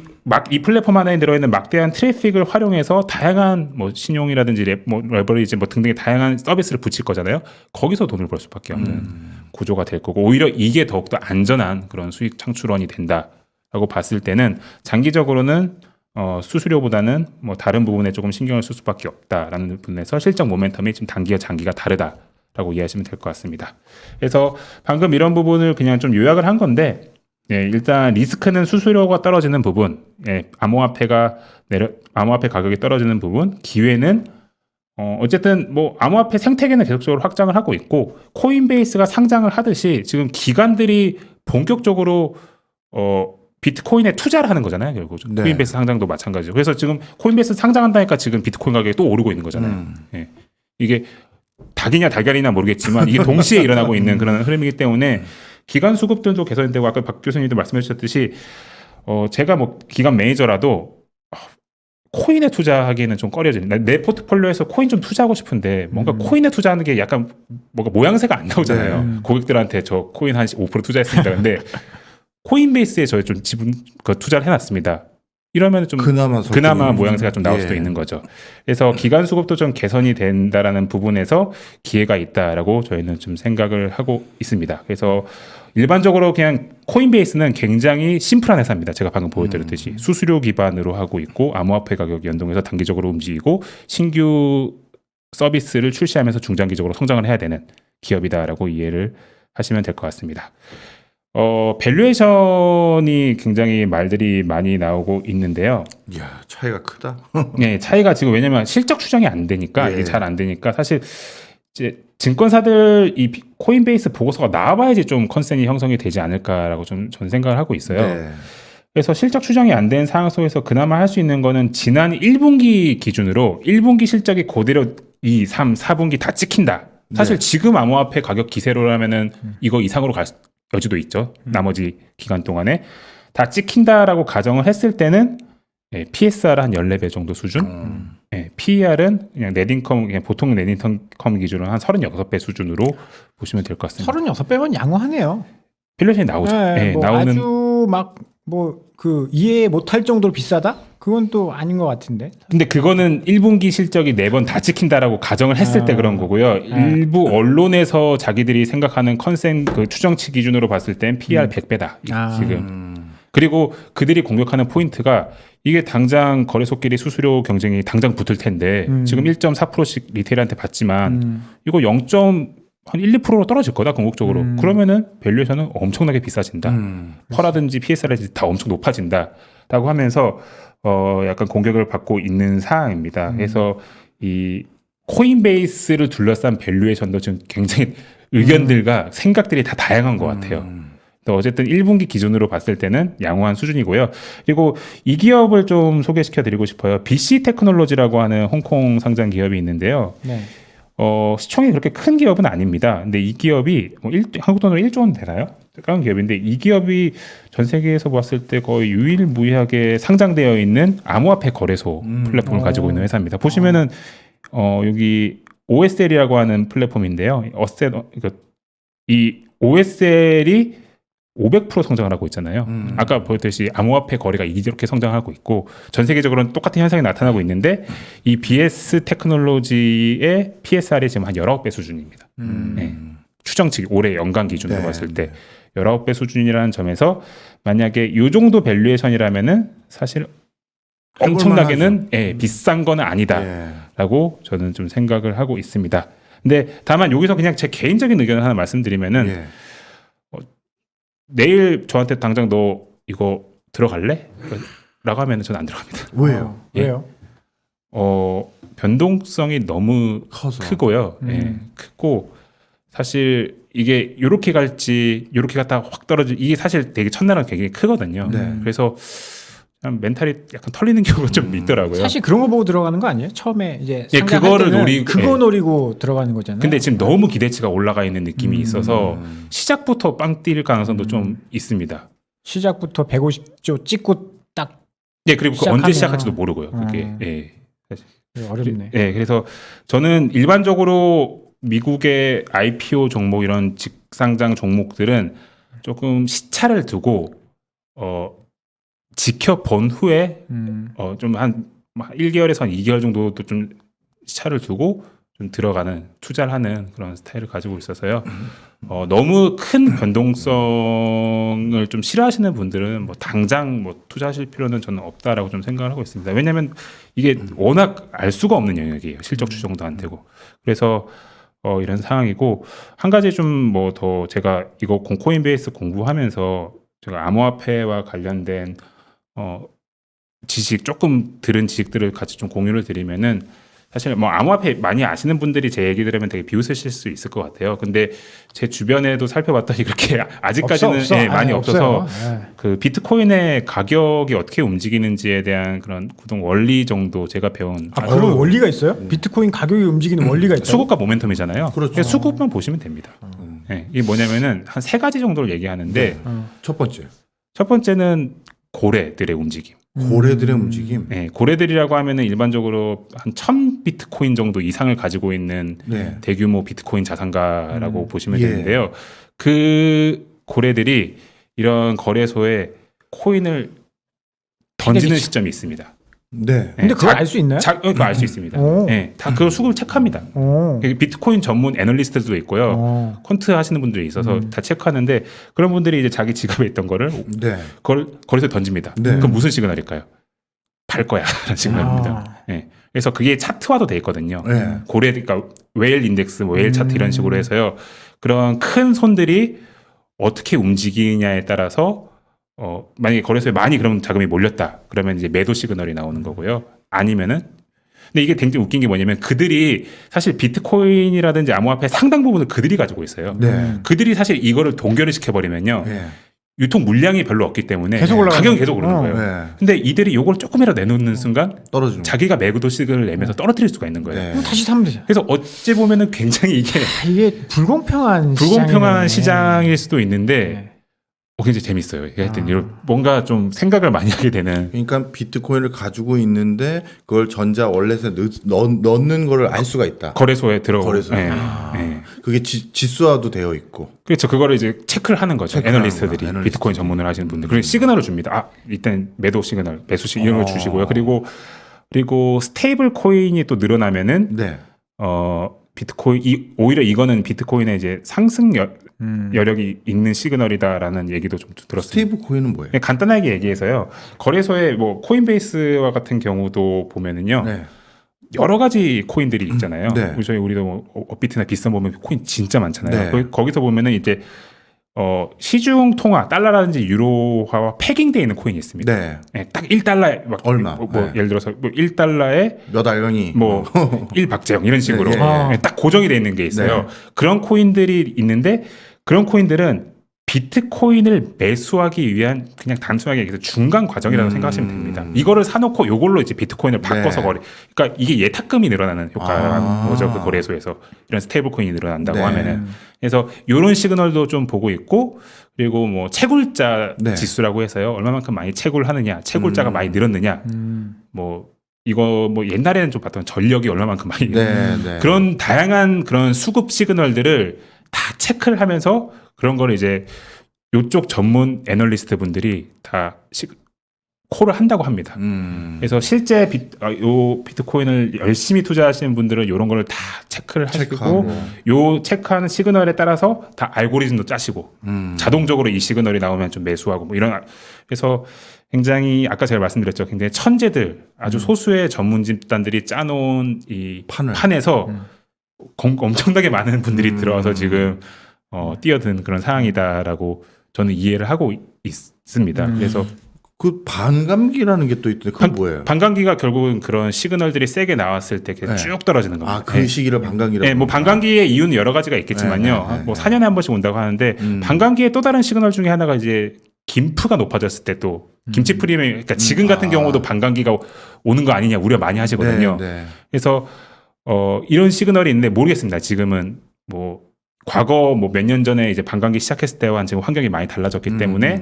Speaker 2: 플랫폼 안에 들어있는 막대한 트래픽을 활용해서 다양한 뭐 신용이라든지 레버리지 뭐 등등의 다양한 서비스를 붙일 거잖아요. 거기서 돈을 벌 수밖에 없는 구조가 될 거고 오히려 이게 더욱더 안전한 그런 수익 창출원이 된다라고 라고 봤을 때는 장기적으로는 수수료보다는 뭐 다른 부분에 조금 신경을 쓸 수밖에 없다라는 부분에서 실적 모멘텀이 지금 단기와 장기가 다르다라고 이해하시면 될 것 같습니다. 그래서 방금 이런 부분을 그냥 좀 요약을 한 건데 일단 리스크는 수수료가 떨어지는 부분, 암호화폐 가격이 떨어지는 부분, 기회는 어쨌든 뭐 암호화폐 생태계는 계속적으로 확장을 하고 있고 코인베이스가 상장을 하듯이 지금 기관들이 본격적으로 비트코인에 투자를 하는 거잖아요. 결국
Speaker 1: 네.
Speaker 2: 코인베이스 상장도 마찬가지죠. 그래서 지금 코인베이스 상장한다니까 지금 비트코인 가격이 또 오르고 있는 거잖아요. 이게 닭이냐 달걀이냐 모르겠지만 이게 동시에 일어나고 있는 그런 흐름이기 때문에 기관 수급들도 개선되고 아까 박 교수님도 말씀해 주셨듯이 제가 뭐 기관 매니저라도 코인에 투자하기에는 좀 꺼려지는. 내 포트폴리오에서 코인 좀 투자하고 싶은데 뭔가 코인에 투자하는 게 약간 뭔가 모양새가 안 나오잖아요. 고객들한테 저 코인 한 5% 투자했습니다. 근데 코인베이스에 저희 좀 지분 투자를 해놨습니다. 이러면 좀 그나마 모양새가 좀 나올 수도 있는 거죠. 그래서 기간 수급도 좀 개선이 된다라는 부분에서 기회가 있다라고 저희는 좀 생각을 하고 있습니다. 그래서 일반적으로 그냥 코인베이스는 굉장히 심플한 회사입니다. 제가 방금 보여드렸듯이 수수료 기반으로 하고 있고 암호화폐 가격 연동해서 단기적으로 움직이고 신규 서비스를 출시하면서 중장기적으로 성장을 해야 되는 기업이다라고 이해를 하시면 될 것 같습니다. 밸류에이션이 굉장히 말들이 많이 나오고 있는데요.
Speaker 1: 이야, 차이가 크다.
Speaker 2: 네, 차이가 지금 왜냐면 실적 추정이 안 되니까 이게 잘 안 되니까 사실 이제 증권사들 이 코인베이스 보고서가 나와봐야지 좀 컨센이 형성이 되지 않을까라고 좀 전 생각을 하고 있어요.
Speaker 1: 네.
Speaker 2: 그래서 실적 추정이 안 된 상황 속에서 그나마 할 수 있는 거는 지난 1분기 기준으로 1분기 실적이 그대로 2, 3, 4분기 다 찍힌다. 사실 지금 암호화폐 가격 기세로라면은 이거 이상으로 갈 여지도 있죠. 나머지 기간 동안에 다 찍힌다라고 가정을 했을 때는 PSR 한 14배 정도 수준, PER은 그냥 넷인컴 그냥 보통 넷인컴 기준으로 한 36배 수준으로 보시면 될 것 같습니다.
Speaker 3: 36배면 양호하네요.
Speaker 2: 밸류에이션이 나오죠.
Speaker 3: 뭐
Speaker 2: 나오는
Speaker 3: 아주 막 뭐 그 이해 못할 정도로 비싸다? 그건 또 아닌 것 같은데.
Speaker 2: 근데 그거는 1분기 실적이 4번 다 찍힌다라고 가정을 했을 때 그런 거고요. 일부 언론에서 자기들이 생각하는 컨센 그 추정치 기준으로 봤을 땐 PER 100배다. 지금. 그리고 그들이 공격하는 포인트가 이게 당장 거래소끼리 수수료 경쟁이 당장 붙을 텐데 지금 1.4%씩 리테일한테 받지만 이거 1-2%로 떨어질 거다 궁극적으로. 그러면은 밸류에이션은 엄청나게 비싸진다. 퍼라든지 PSR이 다 엄청 높아진다라고 하면서 약간 공격을 받고 있는 상황입니다. 그래서 이 코인베이스를 둘러싼 밸류에이션도 지금 굉장히 의견들과 생각들이 다 다양한 것 같아요. 어쨌든 1분기 기준으로 봤을 때는 양호한 수준이고요. 그리고 이 기업을 좀 소개시켜 드리고 싶어요. BC 테크놀로지라고 하는 홍콩 상장 기업이 있는데요.
Speaker 3: 네.
Speaker 2: 시총이 그렇게 큰 기업은 아닙니다. 근데 이 기업이 한국 돈으로 1조 원 되나요? 작은 기업인데 이 기업이 전 세계에서 봤을 때 거의 유일무이하게 상장되어 있는 암호화폐 거래소 플랫폼을 가지고 있는 회사입니다. 보시면은 여기 OSL이라고 하는 플랫폼인데요. 이 OSL이 500% 성장을 하고 있잖아요. 아까 보였듯이 암호화폐 거래가 이렇게 성장하고 있고 전 세계적으로는 똑같은 현상이 나타나고 있는데 이 BS 테크놀로지의 PSR이 지금 한 19배 수준입니다. 추정치 올해 연간 기준으로 봤을 때 19배 수준이라는 점에서 만약에 이 정도 밸류에이션이라면은 사실 엄청나게는 비싼 건 아니다라고 저는 좀 생각을 하고 있습니다. 근데 다만 여기서 그냥 제 개인적인 의견을 하나 말씀드리면은 내일 저한테 당장 너 이거 들어갈래? 라고 하면 저는 안 들어갑니다.
Speaker 1: 왜요?
Speaker 3: 왜요?
Speaker 2: 변동성이 너무 크고요. 크고 사실 이게 이렇게 갈지 이렇게 갔다가 확 떨어질 이게 사실 되게 첫날은 굉장히 크거든요. 그래서 멘탈이 약간 털리는 경우가 좀 있더라고요.
Speaker 3: 사실 그런 거 보고 들어가는 거 아니에요? 처음에 이제
Speaker 2: 그거를
Speaker 3: 노리고 들어가는 거잖아요.
Speaker 2: 근데 지금 너무 기대치가 올라가 있는 느낌이 있어서 시작부터 빵 뛸 가능성도 좀 있습니다.
Speaker 3: 시작부터 150조 찍고 딱.
Speaker 2: 그리고 그 언제 시작할지도 모르고요. 그게
Speaker 3: 어렵네.
Speaker 2: 그래서 저는 일반적으로 미국의 IPO 종목 이런 직상장 종목들은 조금 시차를 두고 지켜본 후에 좀 한 1개월에서 한 2개월 정도도 좀 시차를 두고 좀 들어가는 투자를 하는 그런 스타일을 가지고 있어서요. 너무 큰 변동성을 좀 싫어하시는 분들은 뭐 당장 뭐 투자하실 필요는 저는 없다라고 좀 생각을 하고 있습니다. 왜냐하면 이게 워낙 알 수가 없는 영역이에요. 실적 추정도 안 되고. 그래서 이런 상황이고 한 가지 좀 뭐 더 제가 이거 코인베이스 공부하면서 제가 암호화폐와 관련된 지식 조금 들은 지식들을 같이 좀 공유를 드리면은 사실 뭐 암호화폐 많이 아시는 분들이 제 얘기 들으면 되게 비웃으실 수 있을 것 같아요. 근데 제 주변에도 살펴봤더니 그렇게 아직까지는
Speaker 3: 없어.
Speaker 2: 예, 많이 없어서
Speaker 3: 없어요.
Speaker 2: 그 비트코인의 가격이 어떻게 움직이는지에 대한 그런 구동 원리 정도 제가 배운
Speaker 3: 그런 원리가 있어요? 비트코인 가격이 움직이는 원리가 있어요?
Speaker 2: 수급과 모멘텀이잖아요.
Speaker 1: 그렇죠.
Speaker 2: 그래서 수급만 보시면 됩니다. 예, 이게 뭐냐면은 한 세 가지 정도를 얘기하는데
Speaker 1: 첫 번째
Speaker 2: 첫 번째는 고래들의 움직임.
Speaker 1: 고래들의 움직임.
Speaker 2: 네, 고래들이라고 하면은 일반적으로 한 1000 비트코인 정도 이상을 가지고 있는
Speaker 1: 네.
Speaker 2: 대규모 비트코인 자산가라고 보시면
Speaker 1: 예.
Speaker 2: 되는데요. 그 고래들이 이런 거래소에 코인을 던지는 시점이 있습니다.
Speaker 1: 네.
Speaker 3: 근데 그걸 알 수 있나요?
Speaker 2: 그거 알 수 있습니다.
Speaker 3: 오.
Speaker 2: 네, 다 그 수급을 체크합니다. 비트코인 전문 애널리스트도 있고요. 콘트 하시는 분들이 있어서 다 체크하는데 그런 분들이 이제 자기 지갑에 있던 거를
Speaker 1: 네.
Speaker 2: 그걸 거기서 던집니다.
Speaker 1: 네.
Speaker 2: 그럼 무슨 시그널일까요? 발 거야 라는 시그널입니다. 네. 그래서 그게 차트화도 돼 있거든요.
Speaker 1: 네.
Speaker 2: 고래 그러니까 웨일 인덱스, 뭐 웨일 차트 이런 식으로 해서요. 그런 큰 손들이 어떻게 움직이냐에 따라서 만약에 거래소에 많이 그런 자금이 몰렸다. 그러면 이제 매도 시그널이 나오는 거고요. 아니면은 근데 이게 굉장히 웃긴 게 뭐냐면 그들이 사실 비트코인이라든지 암호화폐 상당 부분을 그들이 가지고 있어요.
Speaker 1: 네.
Speaker 2: 그들이 사실 이거를 동결을 시켜버리면요.
Speaker 1: 네.
Speaker 2: 유통 물량이 별로 없기 때문에
Speaker 3: 계속 올라가는
Speaker 2: 가격은 계속 오르는
Speaker 3: 거죠.
Speaker 2: 거예요.
Speaker 1: 네.
Speaker 2: 근데 이들이 요걸 조금이라도 내놓는 순간
Speaker 1: 떨어지는.
Speaker 2: 자기가 매도 시그널을 내면서 떨어뜨릴 수가 있는 거예요.
Speaker 1: 네.
Speaker 3: 그럼 다시 사면 되죠.
Speaker 2: 그래서 어찌 보면은 굉장히 이게
Speaker 3: 이게 불공평한
Speaker 2: 불공평한
Speaker 3: 시장이네.
Speaker 2: 시장일 수도 있는데
Speaker 3: 네.
Speaker 2: 굉장히 재밌어요. 하여튼 이런 뭔가 좀 생각을 많이 하게 되는
Speaker 1: 그러니까 비트코인을 가지고 있는데 그걸 전자 월렛에 넣는 거를 알 수가 있다.
Speaker 2: 거래소에 들어오고
Speaker 1: 거래소.
Speaker 2: 네. 네.
Speaker 1: 그게 지수화도 되어 있고.
Speaker 2: 그렇죠. 그거를 이제 체크를 하는 거죠.
Speaker 1: 체크하는
Speaker 2: 애널리스트들이
Speaker 1: 거야, 애널리스트.
Speaker 2: 비트코인 전문을 하시는 분들. 그리고 시그널을 줍니다. 일단 매도 시그널, 매수 시그널 이런 걸 주시고요. 그리고 스테이블 코인이 또 늘어나면은
Speaker 1: 네.
Speaker 2: 비트코인 오히려 이거는 비트코인의 이제 상승 여력이 있는 시그널이다라는 얘기도 좀 들었습니다.
Speaker 1: 스테이블 코인은 뭐예요?
Speaker 2: 네, 간단하게 얘기해서요. 거래소에 뭐 코인베이스와 같은 경우도 보면은요.
Speaker 1: 네.
Speaker 2: 여러 가지 코인들이 있잖아요.
Speaker 1: 네.
Speaker 2: 우리도 뭐 업비트나 비슷한 보면 코인 진짜 많잖아요.
Speaker 1: 네.
Speaker 2: 거기서 보면은 이제 시중 통화 달러라든지 유로화와 패깅되어 있는 코인이 있습니다.
Speaker 1: 네.
Speaker 2: 네, 딱 1달러에 막
Speaker 1: 얼마?
Speaker 2: 뭐
Speaker 1: 네.
Speaker 2: 예를 들어서 뭐 1달러에
Speaker 1: 몇 알령이
Speaker 2: 뭐 1박재영 이런 식으로
Speaker 1: 네,
Speaker 3: 네.
Speaker 2: 딱 고정이 되어 있는 게 있어요.
Speaker 1: 네.
Speaker 2: 그런 코인들이 있는데 그런 코인들은 비트코인을 매수하기 위한 그냥 단순하게 얘기해서 중간 과정이라고 생각하시면 됩니다. 이거를 사놓고 요걸로 이제 비트코인을 바꿔서
Speaker 1: 네.
Speaker 2: 그러니까 이게 예탁금이 늘어나는 효과가
Speaker 1: 아.
Speaker 2: 뭐죠? 그 거래소에서 이런 스테이블 코인이 늘어난다고
Speaker 1: 네.
Speaker 2: 하면은 그래서 이런 시그널도 좀 보고 있고 그리고 뭐 채굴자
Speaker 1: 네.
Speaker 2: 지수라고 해서요. 얼마만큼 많이 채굴하느냐, 채굴자가 많이 늘었느냐, 뭐 이거 뭐 옛날에는 좀 봤던 전력이 얼마만큼 많이
Speaker 1: 네, 네.
Speaker 2: 그런 다양한 그런 수급 시그널들을 다 체크를 하면서 그런 걸 이제 요쪽 전문 애널리스트 분들이 다 콜을 한다고 합니다. 그래서 실제 비트코인을 열심히 투자하시는 분들은 이런 거를 다 체크를 하시고
Speaker 1: 체크하고.
Speaker 2: 요 체크하는 시그널에 따라서 다 알고리즘도 짜시고
Speaker 1: 음.
Speaker 2: 자동적으로 이 시그널이 나오면 좀 매수하고 뭐 이런 그래서 굉장히 아까 제가 말씀드렸죠. 굉장히 천재들 아주 소수의 전문 집단들이 짜놓은 이 판에서 엄청나게 많은 분들이 들어와서 지금 뛰어든 그런 상황이다라고 저는 이해를 하고 있습니다. 그래서
Speaker 1: 그 반감기라는 게 또 있던데 그건 뭐예요?
Speaker 2: 반감기가 결국은 그런 시그널들이 세게 나왔을 때
Speaker 1: 네.
Speaker 2: 쭉 떨어지는 겁니다.
Speaker 1: 아, 그 시기를 반감기라고.
Speaker 2: 네, 뭐 반감기의 이유는 여러 가지가 있겠지만요.
Speaker 1: 네, 네, 네,
Speaker 2: 뭐 4년에 한 번씩 온다고 하는데 반감기의 또 다른 시그널 중에 하나가 이제 김프가 높아졌을 때 또 김치 프리미엄 그러니까 지금 같은 경우도 반감기가 오는 거 아니냐 우려 많이 하시거든요.
Speaker 1: 네, 네.
Speaker 2: 그래서 이런 시그널이 있는데 모르겠습니다. 지금은 뭐 과거 뭐 몇 년 전에 이제 반감기 시작했을 때와 지금 환경이 많이 달라졌기 때문에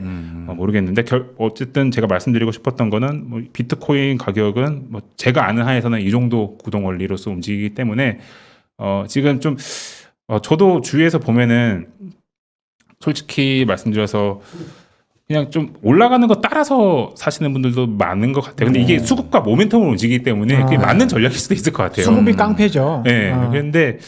Speaker 2: 모르겠는데 어쨌든 제가 말씀드리고 싶었던 거는 뭐 비트코인 가격은 뭐 제가 아는 한에서는 이 정도 구동 원리로서 움직이기 때문에 지금 좀 저도 주위에서 보면은 솔직히 말씀드려서 그냥 좀 올라가는 거 따라서 사시는 분들도 많은 것 같아요. 근데 이게 수급과 모멘텀을 움직이기 때문에 그게 맞는 전략일 수도 있을 것 같아요.
Speaker 3: 수급이 깡패죠.
Speaker 2: 네. 그런데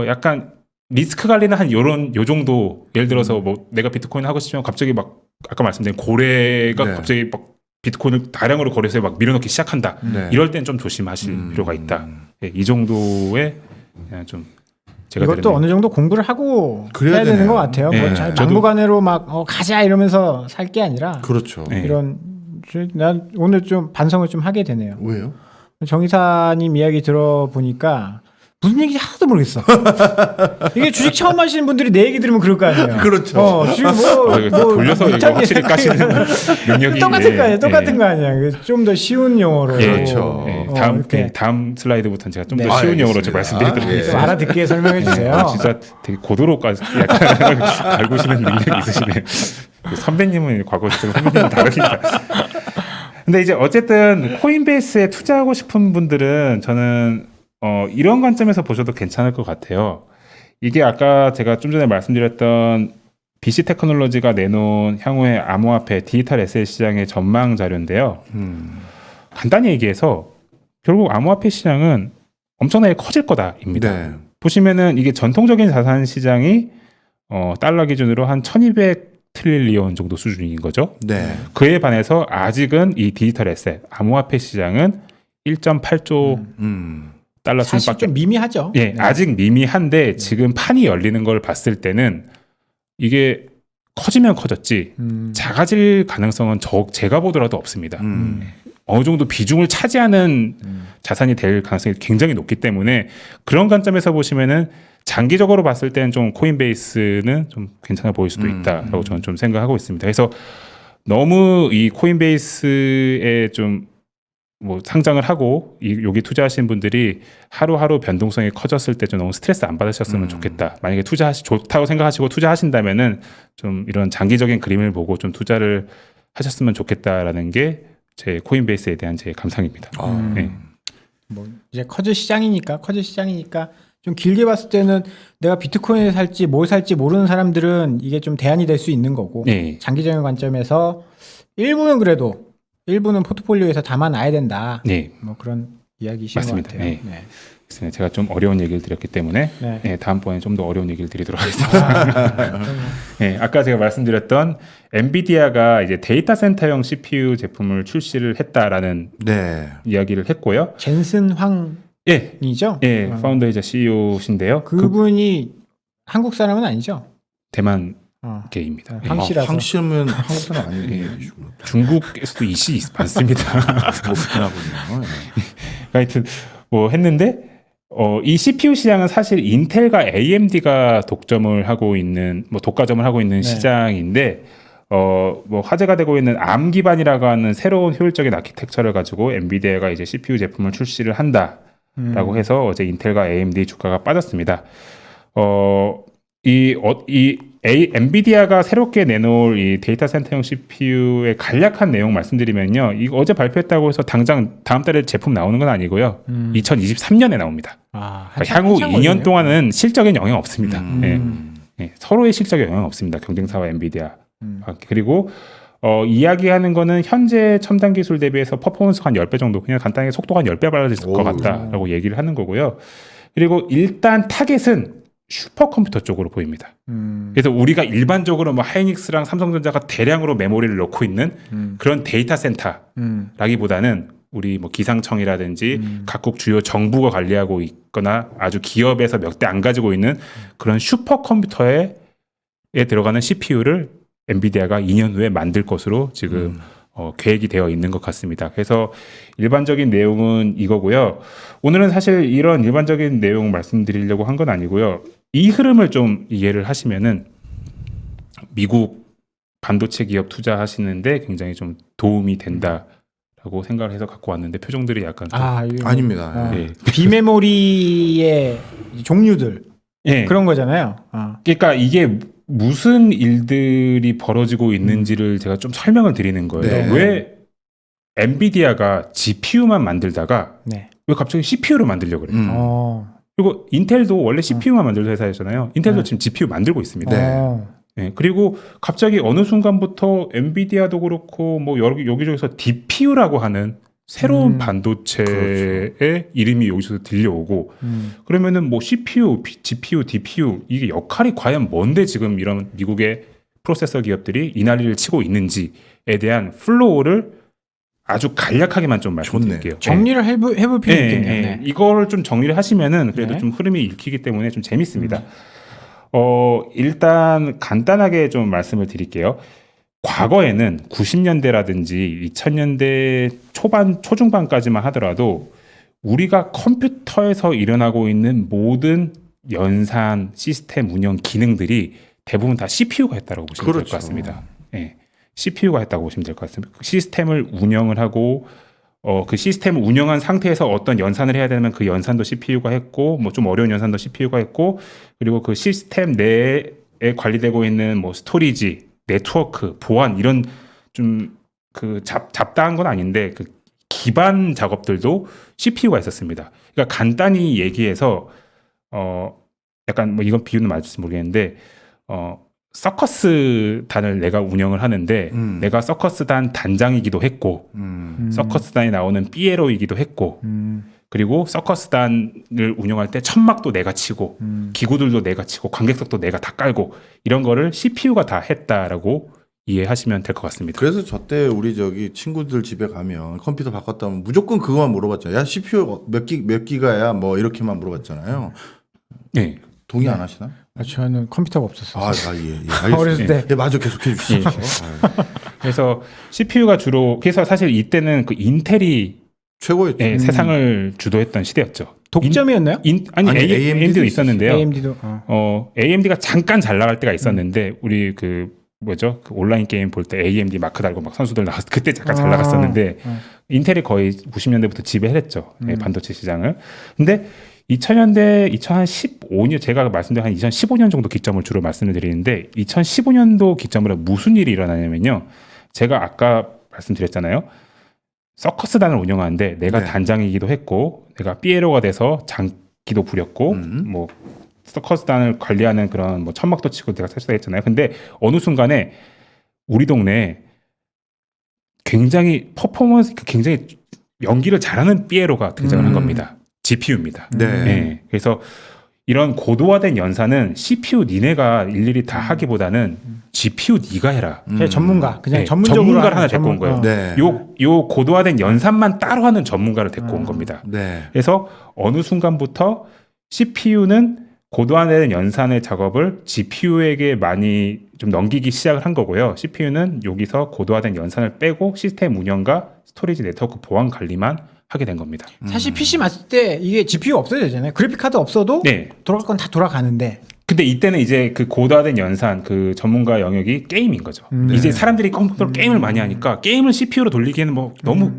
Speaker 2: 약간 리스크 관리는 한 요 정도. 예를 들어서 뭐 내가 비트코인 하고 싶으면 갑자기 막 아까 말씀드린 고래가
Speaker 1: 네.
Speaker 2: 갑자기 막 비트코인을 다량으로 거래소에 막 밀어넣기 시작한다.
Speaker 1: 네.
Speaker 2: 이럴 땐 좀 조심하실 필요가 있다. 예, 이 정도의 그냥 좀 제가
Speaker 3: 이것도
Speaker 2: 드리는
Speaker 3: 어느 정도 공부를 하고
Speaker 1: 그래야
Speaker 3: 해야 되는
Speaker 1: 되네요.
Speaker 3: 것 같아요.
Speaker 2: 네.
Speaker 3: 뭐 잘
Speaker 2: 저도-
Speaker 3: 막무가내로 막 가자 이러면서 살 게 아니라
Speaker 1: 그렇죠.
Speaker 2: 네.
Speaker 3: 이런 난 오늘 좀 반성을 좀 하게 되네요.
Speaker 1: 왜요?
Speaker 3: 정 이사님 이야기 들어보니까 무슨 얘기인지 하나도 모르겠어. 이게 주식 처음 하시는 분들이 내 얘기 들으면 그럴 거 아니에요.
Speaker 1: 그렇죠.
Speaker 3: 주식 뭐,
Speaker 2: 이거 돌려서 이거
Speaker 3: 못하게
Speaker 2: 확실히 까시는 능력이
Speaker 3: 똑같은 거 아니야.
Speaker 2: 예,
Speaker 3: 똑같은
Speaker 2: 예.
Speaker 3: 거 아니야. 좀 더 쉬운 용어로.
Speaker 2: 예,
Speaker 1: 그렇죠.
Speaker 2: 예,
Speaker 3: 이렇게
Speaker 2: 다음 슬라이드부터는 제가 좀 더
Speaker 3: 네.
Speaker 2: 쉬운 용어로
Speaker 1: 알겠습니다.
Speaker 2: 좀 말씀드리도록
Speaker 1: 예.
Speaker 2: 하겠습니다.
Speaker 3: 좀 알아듣게 설명해 주세요.
Speaker 2: 진짜 되게 고도로까지 약간 갈구시는 능력이 있으시네요. 그 선배님은 과거 지금 선배님은 다릅니다. 근데 이제 어쨌든 코인베이스에 투자하고 싶은 분들은 저는 이런 관점에서 보셔도 괜찮을 것 같아요. 이게 아까 제가 좀 전에 말씀드렸던 BC 테크놀로지가 내놓은 향후의 암호화폐 디지털 에셋 시장의 전망 자료인데요. 간단히 얘기해서 결국 암호화폐 시장은 엄청나게 커질 거다입니다.
Speaker 1: 네.
Speaker 2: 보시면은 이게 전통적인 자산 시장이 달러 기준으로 한 1200트릴리언 정도 수준인 거죠.
Speaker 1: 네.
Speaker 2: 그에 반해서 아직은 이 디지털 에셋 암호화폐 시장은 1.8조 달러
Speaker 3: 사실
Speaker 2: 수준밖에
Speaker 3: 좀 미미하죠.
Speaker 2: 예,
Speaker 3: 네.
Speaker 2: 아직 미미한데 지금 판이 열리는 걸 봤을 때는 이게 커지면 커졌지 작아질 가능성은 제가 보더라도 없습니다. 어느 정도 비중을 차지하는 자산이 될 가능성이 굉장히 높기 때문에 그런 관점에서 보시면은 장기적으로 봤을 때는 좀 코인베이스는 좀 괜찮아 보일 수도 있다라고 저는 좀 생각하고 있습니다. 그래서 너무 이 코인베이스에 좀 뭐 상장을 하고 여기 투자하신 분들이 하루하루 변동성이 커졌을 때 좀 너무 스트레스 안 받으셨으면 좋겠다. 만약에 좋다고 생각하시고 투자하신다면은 좀 이런 장기적인 그림을 보고 좀 투자를 하셨으면 좋겠다라는 게 제 코인베이스에 대한 제 감상입니다. 네.
Speaker 3: 뭐 이제 커질 시장이니까 좀 길게 봤을 때는 내가 비트코인을 살지 뭘 살지 모르는 사람들은 이게 좀 대안이 될 수 있는 거고
Speaker 2: 네.
Speaker 3: 장기적인 관점에서 일부는 포트폴리오에서 담아놔야 된다.
Speaker 2: 네.
Speaker 3: 뭐 그런 이야기이신
Speaker 2: 맞습니다.
Speaker 3: 것 같아요.
Speaker 2: 네.
Speaker 3: 네.
Speaker 2: 그래서 제가 좀 어려운 얘기를 드렸기 때문에
Speaker 3: 네.
Speaker 2: 다음번에 좀 더 어려운 얘기를 드리도록 하겠습니다. 네, 아까 제가 말씀드렸던 엔비디아가 이제 데이터 센터용 CPU 제품을 출시를 했다라는
Speaker 1: 네.
Speaker 2: 이야기를 했고요.
Speaker 3: 젠슨 황이죠?
Speaker 2: 예, 파운더이자 CEO신데요.
Speaker 3: 그분이 한국 사람은 아니죠?
Speaker 2: 대만
Speaker 3: 어.
Speaker 2: 계입니다. 예.
Speaker 3: 황씨라서.
Speaker 1: 황씨면 한국 사람 아니에요.
Speaker 2: 중국에서도 이씨 많습니다.
Speaker 1: 그렇긴 하군요.
Speaker 2: 하여튼 뭐 했는데 이 CPU 시장은 사실 인텔과 AMD가 독점을 하고 있는 뭐 독과점을 하고 있는
Speaker 3: 네.
Speaker 2: 시장인데 뭐 화제가 되고 있는 ARM 기반이라고 하는 새로운 효율적인 아키텍처를 가지고 엔비디아가 이제 CPU 제품을 출시를 한다라고 해서 어제 인텔과 AMD 주가가 빠졌습니다. 엔비디아가 새롭게 내놓을 이 데이터 센터용 CPU의 간략한 내용 말씀드리면요. 이거 어제 발표했다고 해서 당장 다음 달에 제품 나오는 건 아니고요. 2023년에 나옵니다. 그러니까 향후 2년 동안은 실적엔 영향 없습니다. 예, 서로의 실적에 영향 없습니다. 경쟁사와 엔비디아. 그리고 이야기하는 거는 현재 첨단 기술 대비해서 퍼포먼스가 한 10배 정도, 그냥 간단하게 속도가 한 10배 빨라질 것 같다라고 얘기를 하는 거고요. 그리고 일단 타겟은 슈퍼컴퓨터 쪽으로 보입니다. 그래서 우리가 일반적으로 뭐 하이닉스랑 삼성전자가 대량으로 메모리를 넣고 있는 그런 데이터 센터라기보다는 우리 뭐 기상청이라든지 각국 주요 정부가 관리하고 있거나 아주 기업에서 몇 대 안 가지고 있는 그런 슈퍼컴퓨터에 들어가는 CPU를 엔비디아가 2년 후에 만들 것으로 지금 계획이 되어 있는 것 같습니다. 그래서 일반적인 내용은 이거고요. 오늘은 사실 이런 일반적인 내용 말씀드리려고 한 건 아니고요. 이 흐름을 좀 이해를 하시면은 미국 반도체 기업 투자하시는데 굉장히 좀 도움이 된다라고 생각을 해서 갖고 왔는데 표정들이 약간 좀
Speaker 1: 아닙니다.
Speaker 2: 예.
Speaker 3: 비메모리의 종류들
Speaker 2: 예.
Speaker 3: 그런 거잖아요.
Speaker 2: 그러니까 이게 무슨 일들이 벌어지고 있는지를 제가 좀 설명을 드리는 거예요.
Speaker 1: 네.
Speaker 2: 왜 엔비디아가 GPU만 만들다가
Speaker 3: 네.
Speaker 2: 왜 갑자기 CPU를 만들려고 그래요? 그리고 인텔도 원래 CPU만 만들던 회사였잖아요. 인텔도
Speaker 3: 네.
Speaker 2: 지금 GPU 만들고 있습니다.
Speaker 1: 네.
Speaker 2: 예, 그리고 갑자기 어느 순간부터 엔비디아도 그렇고 뭐 여기저기서 DPU라고 하는 새로운 반도체의
Speaker 1: 그렇죠.
Speaker 2: 이름이 여기서 들려오고 그러면은 뭐 CPU, GPU, DPU 이게 역할이 과연 뭔데 지금 이런 미국의 프로세서 기업들이 이 난리를 치고 있는지에 대한 플로우를 아주 간략하게만 좀 말씀드릴게요.
Speaker 3: 정리를 해볼 필요 있겠네요. 네.
Speaker 2: 이거를 좀 정리를 하시면은 그래도
Speaker 3: 네.
Speaker 2: 좀 흐름이 읽히기 때문에 좀 재밌습니다. 일단 간단하게 좀 말씀을 드릴게요. 과거에는 90년대라든지 2000년대 초중반까지만 하더라도 우리가 컴퓨터에서 일어나고 있는 모든 연산, 시스템 운영 기능들이 대부분 다 CPU가 했다고 보시면 될 것
Speaker 1: 그렇죠.
Speaker 2: 같습니다. 예, CPU가 했다고 보시면 될 것 같습니다. 시스템을 운영을 하고 그 시스템을 운영한 상태에서 어떤 연산을 해야 되면 그 연산도 CPU가 했고 뭐 좀 어려운 연산도 CPU가 했고 그리고 그 시스템 내에 관리되고 있는 뭐 스토리지, 네트워크, 보안 이런 좀 그 잡다한 건 아닌데 그 기반 작업들도 CPU가 있었습니다. 그러니까 간단히 얘기해서 약간 뭐 이건 비유는 맞을지 모르겠는데 서커스 단을 내가 운영을 하는데 내가 서커스 단 단장이기도 했고 서커스 단에 나오는 삐에로이기도 했고 그리고 서커스 단을 운영할 때 천막도 내가 치고 기구들도 내가 치고 관객석도 내가 다 깔고 이런 거를 CPU가 다 했다라고 이해하시면 될 것 같습니다.
Speaker 1: 그래서 저 때 우리 저기 친구들 집에 가면 컴퓨터 바꿨다면 무조건 그거만 물어봤잖아요. 야 CPU 몇 기가야 뭐 이렇게만 물어봤잖아요.
Speaker 2: 네.
Speaker 1: 동의 안 하시나?
Speaker 3: 저는 컴퓨터가 없었어요.
Speaker 1: 예.
Speaker 3: 어렸을 때.
Speaker 1: 예, 맞아. 계속해 주시죠.
Speaker 2: 그래서 CPU가 주로 그래서 사실 이때는 그 인텔이
Speaker 1: 최고였죠.
Speaker 2: 세상을 주도했던 시대였죠.
Speaker 3: 독점이었나요?
Speaker 2: 아니
Speaker 1: AMD
Speaker 2: AMD도
Speaker 1: 도
Speaker 2: 있었는데요.
Speaker 3: AMD도.
Speaker 2: AMD가 잠깐 잘 나갈 때가 있었는데 우리 그 뭐죠? 그 온라인 게임 볼 때 AMD 마크 달고 막 선수들 나왔 그때 잠깐 잘 나갔었는데 인텔이 거의 90년대부터 지배했죠. 반도체 시장을. 근데 2000년대 2015년 제가 말씀드린 한 2015년 정도 기점을 주로 말씀을 드리는데 2015년도 기점으로 무슨 일이 일어나냐면요. 제가 아까 말씀드렸잖아요. 서커스단을 운영하는데 내가
Speaker 1: 네.
Speaker 2: 단장이기도 했고 내가 삐에로가 돼서 장기도 부렸고 뭐 서커스단을 관리하는 그런 뭐 천막도 치고 내가 설치했잖아요. 근데 어느 순간에 우리 동네에 굉장히 굉장히 연기를 잘하는 삐에로가 등장을 한 겁니다. GPU입니다.
Speaker 1: 네.
Speaker 2: 그래서 이런 고도화된 연산은 CPU 니네가 일일이 다 하기보다는 GPU 네가 해라.
Speaker 3: 그냥 전문가, 그냥
Speaker 2: 네,
Speaker 3: 전문적으로
Speaker 2: 전문가를 하나
Speaker 3: 하는
Speaker 2: 데리고 온 거예요.
Speaker 1: 네.
Speaker 2: 요 고도화된 연산만 따로 하는 전문가를 데리고 온 겁니다.
Speaker 1: 네.
Speaker 2: 그래서 어느 순간부터 CPU는 고도화된 연산의 작업을 GPU에게 많이 좀 넘기기 시작을 한 거고요. CPU는 여기서 고도화된 연산을 빼고 시스템 운영과 스토리지 네트워크 보안 관리만 하게 된 겁니다.
Speaker 3: 사실 PC 맞을 때 이게 GPU 없어야 되잖아요. 그래픽 카드 없어도
Speaker 2: 네.
Speaker 3: 돌아갈 건 다 돌아가는데.
Speaker 2: 근데 이때는 이제 그 고도화된 연산 그 전문가 영역이 게임인 거죠. 이제 사람들이 컴퓨터로 게임을 많이 하니까 게임을 CPU로 돌리기에는 뭐 너무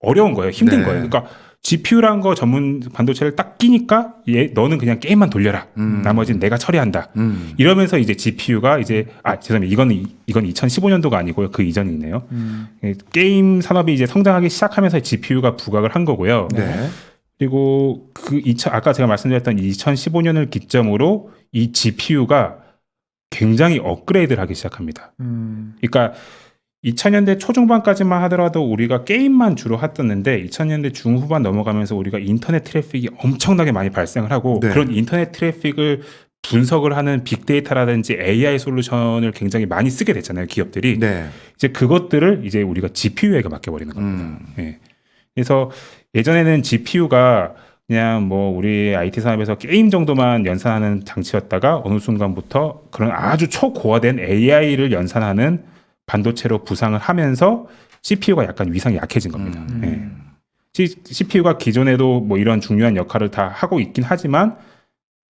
Speaker 2: 어려운 거예요. 힘든
Speaker 1: 네.
Speaker 2: 거예요. 그러니까 GPU란 거 전문 반도체를 딱 끼니까 너는 그냥 게임만 돌려라. 나머지는 내가 처리한다. 이러면서 이제 GPU가 이제 죄송합니다. 이건 2015년도가 아니고요. 그 이전이네요. 게임 산업이 이제 성장하기 시작하면서 GPU가 부각을 한 거고요.
Speaker 1: 네.
Speaker 2: 그리고 아까 제가 말씀드렸던 2015년을 기점으로 이 GPU가 굉장히 업그레이드를 하기 시작합니다. 그러니까 2000년대 초중반까지만 하더라도 우리가 게임만 주로 했었는데 2000년대 중후반 넘어가면서 우리가 인터넷 트래픽이 엄청나게 많이 발생을 하고
Speaker 1: 네.
Speaker 2: 그런 인터넷 트래픽을 분석을 하는 빅데이터라든지 AI 솔루션을 굉장히 많이 쓰게 됐잖아요, 기업들이.
Speaker 1: 네.
Speaker 2: 이제 그것들을 이제 우리가 GPU에게 맡겨버리는 겁니다. 예. 그래서 예전에는 GPU가 그냥 뭐 우리 IT 산업에서 게임 정도만 연산하는 장치였다가 어느 순간부터 그런 아주 초고화된 AI를 연산하는 반도체로 부상을 하면서 CPU가 약간 위상이 약해진 겁니다. CPU가 기존에도 뭐 이런 중요한 역할을 다 하고 있긴 하지만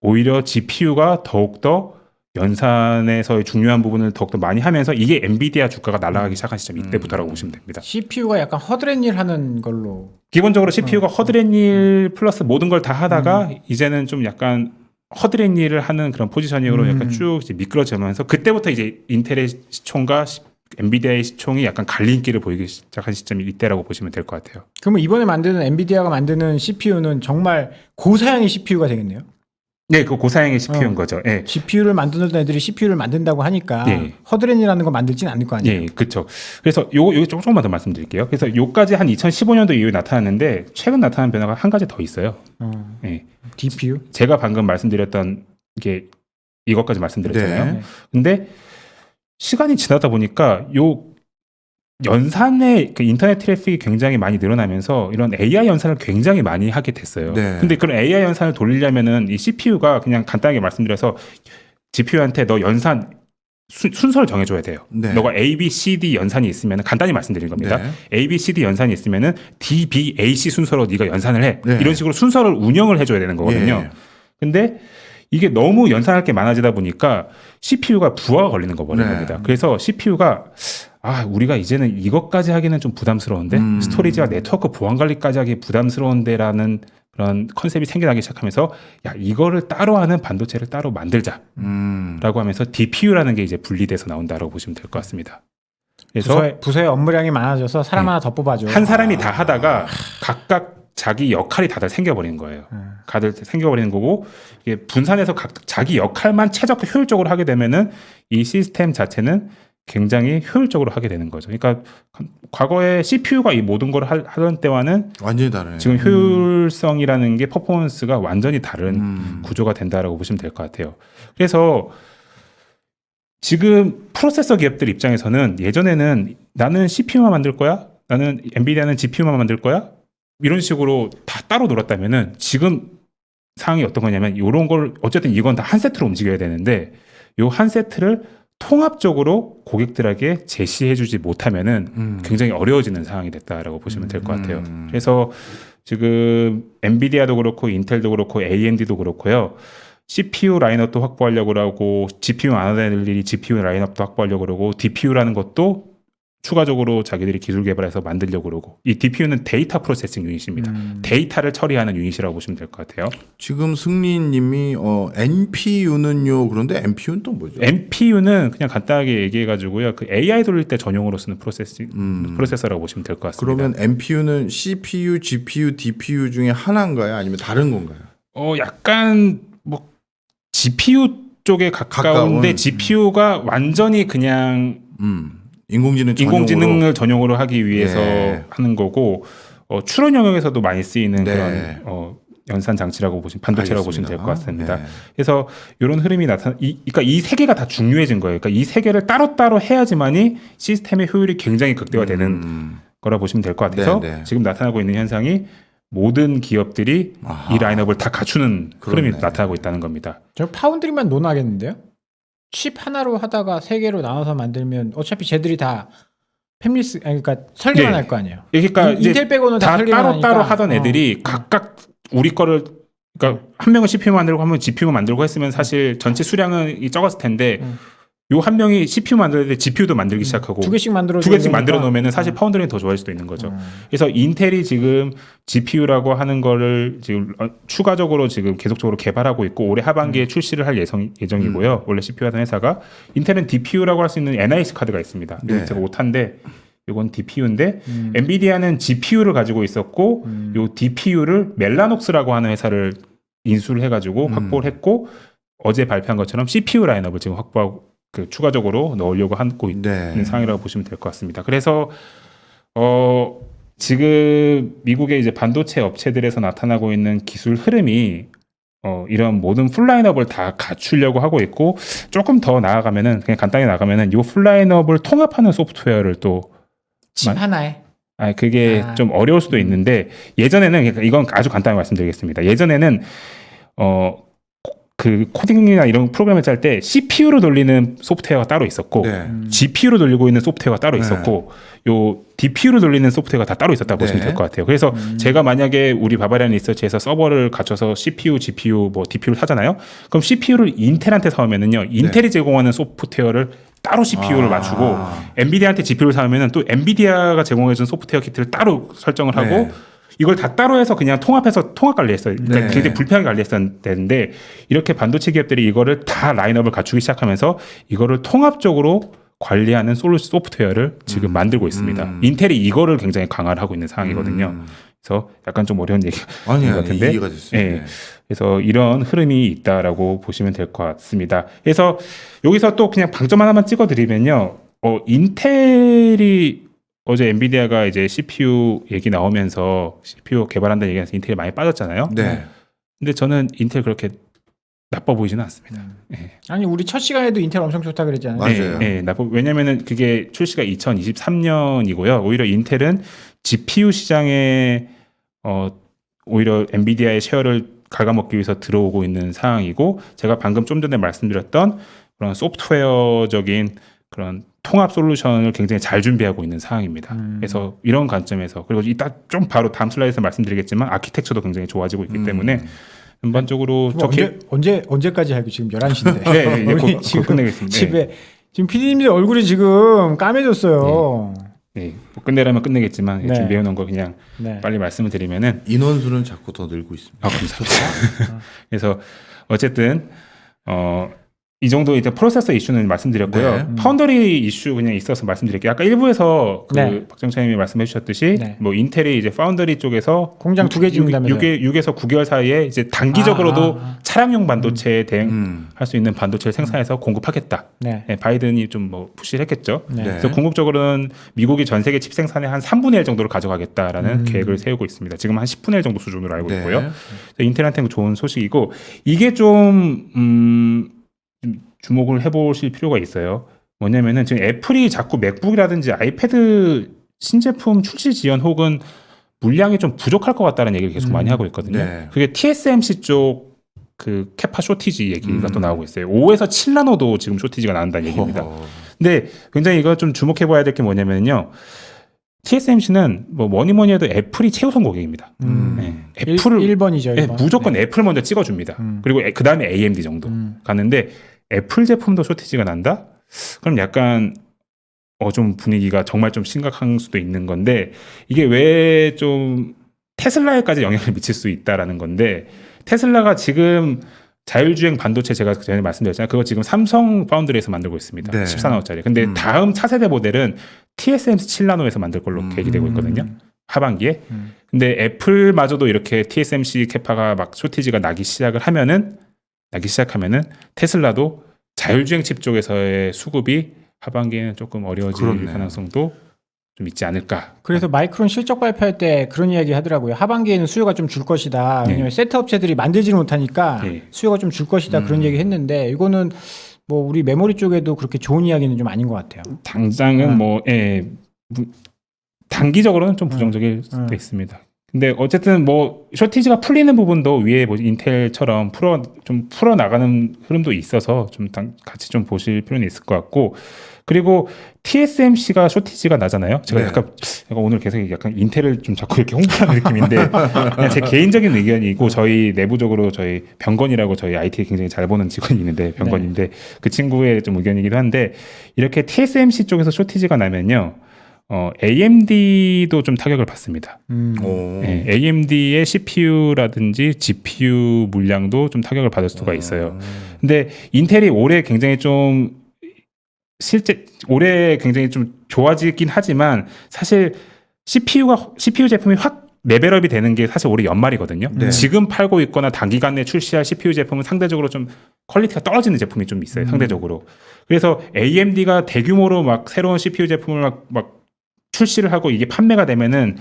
Speaker 2: 오히려 GPU가 더욱더 연산에서의 중요한 부분을 더욱더 많이 하면서 이게 엔비디아 주가가 날아가기 시작한 시점 이때부터라고 보시면 됩니다.
Speaker 3: CPU가 약간 허드렛 일 하는 걸로.
Speaker 2: 기본적으로 CPU가 허드렛 일 플러스 모든 걸 다 하다가 이제는 좀 약간 허드렛 일을 하는 그런 포지셔닝으로 약간 쭉 이제 미끄러지면서 그때부터 이제 인텔의 시총과 엔비디아의 시총이 약간 갈림길을 보이기 시작한 시점이 이때라고 보시면 될 것 같아요.
Speaker 3: 그러면 이번에 만드는 엔비디아가 만드는 CPU는 정말 고사양의 CPU가 되겠네요.
Speaker 2: 네, 그 고사양의 CPU인 거죠. 예.
Speaker 3: GPU를 만드는 애들이 CPU를 만든다고 하니까
Speaker 2: 예.
Speaker 3: 허드렛이라는 거 만들진 않을 거 아니에요.
Speaker 2: 예, 그렇죠. 그래서 요거 조금만 더 말씀드릴게요. 그래서 요까지 한 2015년도 이후에 나타났는데 최근 나타난 변화가 한 가지 더 있어요. 예.
Speaker 3: DPU?
Speaker 2: 제가 방금 말씀드렸던 게 이것까지 말씀드렸잖아요.
Speaker 1: 네.
Speaker 2: 근데 시간이 지나다 보니까 요 연산의 그 인터넷 트래픽이 굉장히 많이 늘어나면서 이런 AI 연산을 굉장히 많이 하게 됐어요.
Speaker 1: 네.
Speaker 2: 근데 그런 AI 연산을 돌리려면은 이 CPU가 그냥 간단하게 말씀드려서 GPU한테 너 연산 순서를 정해줘야 돼요.
Speaker 1: 네.
Speaker 2: 너가 A, B, C, D 연산이 있으면 간단히 말씀드린 겁니다.
Speaker 1: 네.
Speaker 2: A, B, C, D 연산이 있으면은 D, B, A, C 순서로 네가 연산을 해.
Speaker 1: 네.
Speaker 2: 이런 식으로 순서를 운영을 해줘야 되는 거거든요.
Speaker 1: 예.
Speaker 2: 근데 이게 너무 연산할 게 많아지다 보니까 CPU가 부하가 걸리는 거 버린
Speaker 1: 네.
Speaker 2: 겁니다. 그래서 CPU가 우리가 이제는 이것까지 하기는 좀 부담스러운데 스토리지와 네트워크 보안 관리까지 하기 부담스러운데라는 그런 컨셉이 생겨나기 시작하면서 이거를 따로 하는 반도체를 따로 만들자라고 하면서 DPU라는 게 이제 분리돼서 나온다라고 보시면 될 것 같습니다. 그래서
Speaker 3: 부서의 업무량이 많아져서 사람 하나 더 뽑아줘.
Speaker 2: 한 사람이 다 하다가 각각 자기 역할이 다들 생겨버리는 거예요. 다들 생겨버리는 거고 이게 분산해서 자기 역할만 최적 효율적으로 하게 되면은 이 시스템 자체는 굉장히 효율적으로 하게 되는 거죠. 그러니까 과거에 CPU가 이 모든 걸 하던 때와는
Speaker 1: 완전히 다르네요.
Speaker 2: 지금 효율성이라는 게 퍼포먼스가 완전히 다른 구조가 된다라고 보시면 될 것 같아요. 그래서 지금 프로세서 기업들 입장에서는 예전에는 나는 CPU만 만들 거야, 나는 엔비디아는 GPU만 만들 거야 이런 식으로 다 따로 놀았다면은 지금 상황이 어떤 거냐면 이런 걸 어쨌든 이건 다 한 세트로 움직여야 되는데 요 한 세트를 통합적으로 고객들에게 제시해주지 못하면은 굉장히 어려워지는 상황이 됐다라고 보시면 될 것 같아요. 그래서 지금 엔비디아도 그렇고 인텔도 그렇고 AMD도 그렇고요. CPU 라인업도 확보하려고 하고 GPU 안 하는 일이 GPU 라인업도 확보하려고 그러고 DPU라는 것도 추가적으로 자기들이 기술 개발해서 만들려고 그러고 이 DPU는 데이터 프로세싱 유닛입니다. 데이터를 처리하는 유닛이라고 보시면 될 것 같아요.
Speaker 1: 지금 승리님이 NPU는요. 그런데 NPU는 또 뭐죠?
Speaker 2: NPU는 그냥 간단하게 얘기해가지고요. 그 AI 돌릴 때 전용으로 쓰는 프로세서라고 보시면 될 것 같습니다.
Speaker 1: 그러면 NPU는 CPU, GPU, DPU 중에 하나인가요? 아니면 다른 건가요?
Speaker 2: 약간 뭐 GPU 쪽에 가까운데 GPU가 완전히 그냥 인공지능을 전용으로 하기 위해서 하는 거고 추론 영역에서도 많이 쓰이는 그런 연산 장치라고 보시면 반도체라고 보시면 될 것 같습니다. 그래서 이런 흐름이 그러니까 이 세 개가 다 중요해진 거예요. 그러니까 이 세 개를 따로따로 해야지만이 시스템의 효율이 굉장히 극대화되는 거라 보시면 될 것 같아서 지금 나타나고 있는 현상이 모든 기업들이 이 라인업을 다 갖추는 흐름이 나타나고 있다는 겁니다.
Speaker 3: 저 파운드리만 논하겠는데요? 칩 하나로 하다가 세 개로 나눠서 만들면 어차피 쟤들이 다 팹리스 그러니까 설계만 할 거 아니에요.
Speaker 2: 그러니까
Speaker 3: 인텔 빼고는 다
Speaker 2: 따로
Speaker 3: 하니까.
Speaker 2: 하던 애들이 각각 우리 거를 그러니까 한 명은 CPU 만들고 한 명은 GPU 만들고 했으면 사실 전체 수량은 적었을 텐데 요 한 명이 CPU 만들는데 GPU도 만들기 시작하고
Speaker 3: 두 개씩 만들어
Speaker 2: 놓으면은 사실 파운드리는 더 좋아질 수도 있는 거죠. 그래서 인텔이 지금 GPU라고 하는 거를 지금 추가적으로 지금 계속적으로 개발하고 있고 올해 하반기에 출시를 할 예정이고요. 원래 CPU 하던 회사가 인텔은 DPU라고 할 수 있는 NIS 카드가 있습니다. 제가 못한데 이건 DPU인데 엔비디아는 GPU를 가지고 있었고 요 DPU를 멜라녹스라고 하는 회사를 인수를 해가지고 확보를 했고 어제 발표한 것처럼 CPU 라인업을 지금 확보하고 추가적으로 넣으려고 하고 있는 상황이라고 보시면 될 것 같습니다. 그래서 지금 미국의 이제 반도체 업체들에서 나타나고 있는 기술 흐름이 이런 모든 풀라인업을 다 갖추려고 하고 있고 조금 더 나아가면은 그냥 간단히 나가면은 이 풀라인업을 통합하는 소프트웨어를 또
Speaker 3: 칩 하나에
Speaker 2: 그게 좀 어려울 수도 있는데 예전에는 그러니까 이건 아주 간단히 말씀드리겠습니다. 예전에는 그 코딩이나 이런 프로그램을 짤 때 CPU로 돌리는 소프트웨어가 따로 있었고 GPU로 돌리고 있는 소프트웨어가 따로 있었고 요 DPU로 돌리는 소프트웨어가 다 따로 있었다고 보시면 될 것 같아요. 그래서 제가 만약에 우리 바바리안 리서치에서 서버를 갖춰서 CPU, GPU, 뭐 DPU를 사잖아요. 그럼 CPU를 인텔한테 사오면은요, 인텔이 제공하는 소프트웨어를 따로 CPU를 맞추고 엔비디아한테 GPU를 사오면은 또 엔비디아가 제공해준 소프트웨어 키트를 따로 설정을 하고 이걸 다 따로 해서 그냥 통합해서 통합 관리했어요. 그러니까 굉장히 불편하게 관리했었는데 이렇게 반도체 기업들이 이거를 다 라인업을 갖추기 시작하면서 이거를 통합적으로 관리하는 소프트웨어를 지금 만들고 있습니다. 인텔이 이거를 굉장히 강화를 하고 있는 상황이거든요. 그래서 약간 좀 어려운 얘기가
Speaker 1: 아니야,
Speaker 2: 것 같은데.
Speaker 1: 이해가 됐어요.
Speaker 2: 예. 그래서 이런 흐름이 있다라고 보시면 될 것 같습니다. 그래서 여기서 또 그냥 방점 하나만 찍어드리면요. 인텔이 어제 엔비디아가 이제 CPU 얘기 나오면서 CPU 개발한다는 얘기하면서 인텔이 많이 빠졌잖아요.
Speaker 1: 네.
Speaker 2: 근데 저는 인텔 그렇게 나빠 보이지는 않습니다. 예.
Speaker 3: 아니 우리 첫 시간에도 인텔 엄청 좋다 그랬잖아요.
Speaker 1: 맞아요.
Speaker 2: 왜냐면은 그게 출시가 2023년이고요. 오히려 인텔은 GPU 시장에 오히려 엔비디아의 쉐어를 갉아먹기 위해서 들어오고 있는 상황이고, 제가 방금 좀 전에 말씀드렸던 그런 소프트웨어적인 그런 통합 솔루션을 굉장히 잘 준비하고 있는 상황입니다. 그래서 이런 관점에서, 그리고 이따 좀 바로 다음 슬라이드에서 말씀드리겠지만 아키텍처도 굉장히 좋아지고 있기 때문에 전반적으로
Speaker 3: 언제까지 할고 지금 11시인데.
Speaker 2: 네, 이제
Speaker 3: 우리
Speaker 2: 곧 끝내겠습니다.
Speaker 3: 집에 지금 PD님들 얼굴이 지금 까매졌어요.
Speaker 2: 네, 뭐 끝내려면 끝내겠지만
Speaker 3: 네.
Speaker 2: 준비해 놓은 거 그냥
Speaker 3: 네.
Speaker 2: 빨리 말씀을 드리면은
Speaker 1: 인원수는 자꾸 더 늘고 있습니다.
Speaker 2: 감사합니다. 그래서 어쨌든 이 정도 이제 프로세서 이슈는 말씀드렸고요.
Speaker 1: 네.
Speaker 2: 파운더리 이슈 그냥 있어서 말씀드릴게요. 아까 1부에서
Speaker 3: 네.
Speaker 2: 박정찬님이 말씀해 주셨듯이
Speaker 3: 네.
Speaker 2: 뭐 인텔이 이제 파운더리 쪽에서
Speaker 3: 공장 2개 짓는다면서요?
Speaker 2: 6에서 9개월 사이에 이제 단기적으로도 차량용 반도체에 대응할 수 있는 반도체를 생산해서 공급하겠다.
Speaker 3: 네.
Speaker 2: 네, 바이든이 좀 뭐 푸시를 했겠죠.
Speaker 3: 네.
Speaker 2: 그래서 궁극적으로는 미국이 전 세계 칩 생산의 한 3분의 1 정도를 가져가겠다라는 계획을 세우고 있습니다. 지금 한 10분의 1 정도 수준으로 알고
Speaker 1: 네.
Speaker 2: 있고요. 그래서 인텔한테는 좋은 소식이고, 이게 좀 주목을 해보실 필요가 있어요. 뭐냐면은 지금 애플이 자꾸 맥북이라든지 아이패드 신제품 출시 지연 혹은 물량이 좀 부족할 것 같다는 얘기를 계속 많이 하고 있거든요.
Speaker 1: 네.
Speaker 2: 그게 TSMC 쪽 그 캐파 쇼티지 얘기가 또 나오고 있어요. 5에서 7나노도 지금 쇼티지가 나온다는 얘기입니다. 근데 굉장히 이거 좀 주목해봐야 될 게 뭐냐면요. TSMC는 뭐 뭐니 해도 애플이 최우선 고객입니다. 네. 애플을
Speaker 3: 1번이죠.
Speaker 2: 네, 무조건 애플 먼저 찍어줍니다. 그리고 그 다음에 AMD 정도 가는데, 애플 제품도 쇼티지가 난다? 그럼 약간 좀 분위기가 정말 좀 심각한 수도 있는 건데, 이게 왜 좀 테슬라에까지 영향을 미칠 수 있다라는 건데, 테슬라가 지금 자율주행 반도체 제가 전에 말씀드렸잖아요. 그거 지금 삼성 파운드리에서 만들고 있습니다.
Speaker 1: 네.
Speaker 2: 14나노짜리. 근데 다음 차세대 모델은 TSMC 7나노에서 만들 걸로 계획이 되고 있거든요. 하반기에. 근데 애플마저도 이렇게 TSMC 캐파가 막 쇼티지가 나기 시작하면은 테슬라도 자율주행 칩 쪽에서의 수급이 하반기에는 조금 어려워질
Speaker 1: 그렇네요.
Speaker 2: 가능성도 좀 있지 않을까.
Speaker 3: 그래서 마이크론 실적 발표할 때 그런 이야기 하더라고요. 하반기에는 수요가 좀 줄 것이다. 왜냐면 세트 업체들이 만들지를 못하니까 수요가 좀 줄 것이다. 그런 얘기 했는데, 이거는 뭐 우리 메모리 쪽에도 그렇게 좋은 이야기는 좀 아닌 것 같아요.
Speaker 2: 당장은 단기적으로는 좀 부정적일 수도 있습니다. 근데 어쨌든 뭐 쇼티지가 풀리는 부분도 위에 인텔처럼 풀어 나가는 흐름도 있어서 좀 같이 좀 보실 필요는 있을 것 같고, 그리고 TSMC가 쇼티지가 나잖아요. 제가
Speaker 1: 네.
Speaker 2: 약간 오늘 계속 약간 인텔을 좀 자꾸 이렇게 홍보하는 느낌인데, 그냥 제 개인적인 의견이고, 저희 내부적으로 저희 병건이라고 저희 IT 굉장히 잘 보는 직원이 있는데, 병건인데 그 친구의 좀 의견이기도 한데, 이렇게 TSMC 쪽에서 쇼티지가 나면요. AMD도 좀 타격을 받습니다. 네, AMD의 CPU라든지 GPU 물량도 좀 타격을 받을 수가 있어요. 근데 인텔이 올해 굉장히 좀 좋아지긴 하지만, 사실 CPU 제품이 확 레벨업이 되는 게 사실 올해 연말이거든요.
Speaker 1: 네.
Speaker 2: 지금 팔고 있거나 단기간 내에 출시할 CPU 제품은 상대적으로 좀 퀄리티가 떨어지는 제품이 좀 있어요. 상대적으로. 그래서 AMD가 대규모로 막 새로운 CPU 제품을 막 출시를 하고 이게 판매가 되면은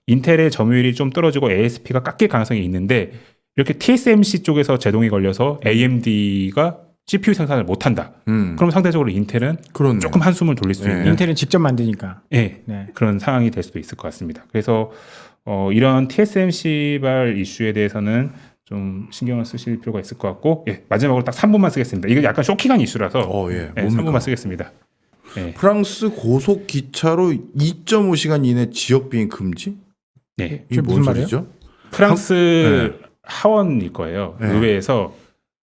Speaker 2: 인텔의 점유율이 좀 떨어지고 ASP가 깎일 가능성이 있는데, 이렇게 TSMC 쪽에서 제동이 걸려서 AMD가 CPU 생산을 못한다. 그럼 상대적으로 인텔은
Speaker 1: 그렇네.
Speaker 2: 조금 한숨을 돌릴 수 있는
Speaker 3: 인텔은 직접 만드니까.
Speaker 2: 네,
Speaker 3: 네.
Speaker 2: 그런 상황이 될 수도 있을 것 같습니다. 그래서 이런 TSMC발 이슈에 대해서는 좀 신경을 쓰실 필요가 있을 것 같고, 마지막으로 딱 3분만 쓰겠습니다. 이거 약간 쇼킹한 이슈라서
Speaker 1: 뭡니까?
Speaker 2: 3분만 쓰겠습니다.
Speaker 1: 프랑스 고속 기차로 2.5시간 이내 지역 비행 금지?
Speaker 2: 네.
Speaker 1: 이게
Speaker 3: 무슨
Speaker 1: 뭔
Speaker 3: 말이에요?
Speaker 1: 소리죠?
Speaker 2: 프랑스 하원일 거예요.
Speaker 1: 네.
Speaker 2: 의회에서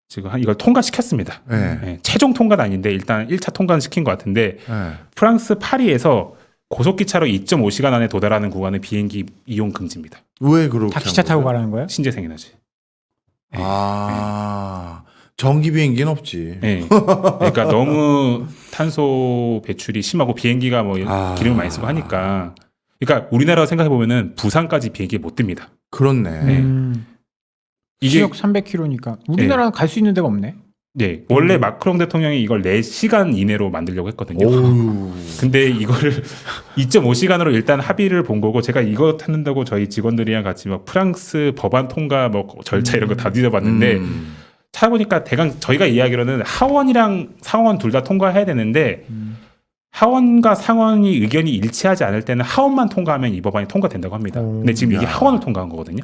Speaker 2: 지금 이걸 통과시켰습니다.
Speaker 1: 네.
Speaker 2: 최종 통과는 아닌데 일단 1차 통과는 시킨 것 같은데,
Speaker 1: 네.
Speaker 2: 프랑스 파리에서 고속기차로 2.5시간 안에 도달하는 구간의 비행기 이용 금지입니다.
Speaker 1: 왜 그렇게
Speaker 3: 다 기차
Speaker 1: 한
Speaker 3: 타고
Speaker 1: 거예요?
Speaker 3: 가라는 거예요?
Speaker 2: 신재생 에너지.
Speaker 1: 전기 비행기는 없지.
Speaker 2: 네. 그러니까 너무 탄소 배출이 심하고 비행기가 뭐 기름을 많이 쓰고 하니까. 그러니까 우리나라 생각해 보면은 부산까지 비행기 못 뜹니다.
Speaker 1: 그렇네.
Speaker 2: 네. 이게
Speaker 3: 시속 300km니까 우리나라는 갈 수 있는 데가 없네.
Speaker 2: 네, 원래 마크롱 대통령이 이걸 4시간 이내로 만들려고 했거든요.
Speaker 1: 오우.
Speaker 2: 근데 이거를 2.5시간으로 일단 합의를 본 거고, 제가 이거 타는다고 저희 직원들이랑 같이 막 프랑스 법안 통과 뭐 절차 이런 거 다 뒤져봤는데 찾아보니까 대강 저희가 이야기로는 하원이랑 상원 둘 다 통과해야 되는데 하원과 상원이 의견이 일치하지 않을 때는 하원만 통과하면 이 법안이 통과된다고 합니다. 근데 지금 이게
Speaker 1: 야.
Speaker 2: 하원을 통과한 거거든요.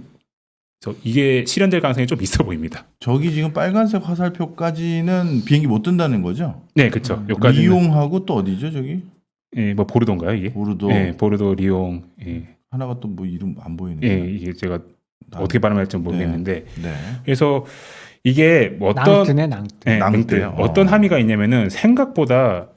Speaker 2: 그래서 이게 실현될 가능성이 좀 있어 보입니다.
Speaker 1: 저기 지금 빨간색 화살표까지는 비행기 못 뜬다는 거죠?
Speaker 2: 네, 그렇죠. 여기까지는
Speaker 1: 리옹하고 또 어디죠, 저기?
Speaker 2: 예, 뭐 보르도인가요, 이게?
Speaker 1: 보르도.
Speaker 2: 예, 보르도, 리옹. 예.
Speaker 1: 하나가 또 뭐 이름 안 보이네.
Speaker 2: 예, 이게 제가 어떻게 발음할지 모르겠는데.
Speaker 1: 네.
Speaker 2: 그래서 이게 뭐 어떤
Speaker 3: 낭뜨네, 낭뜨.
Speaker 2: 예,
Speaker 1: 낭뜨.
Speaker 2: 어떤 함의가 있냐면은 생각보다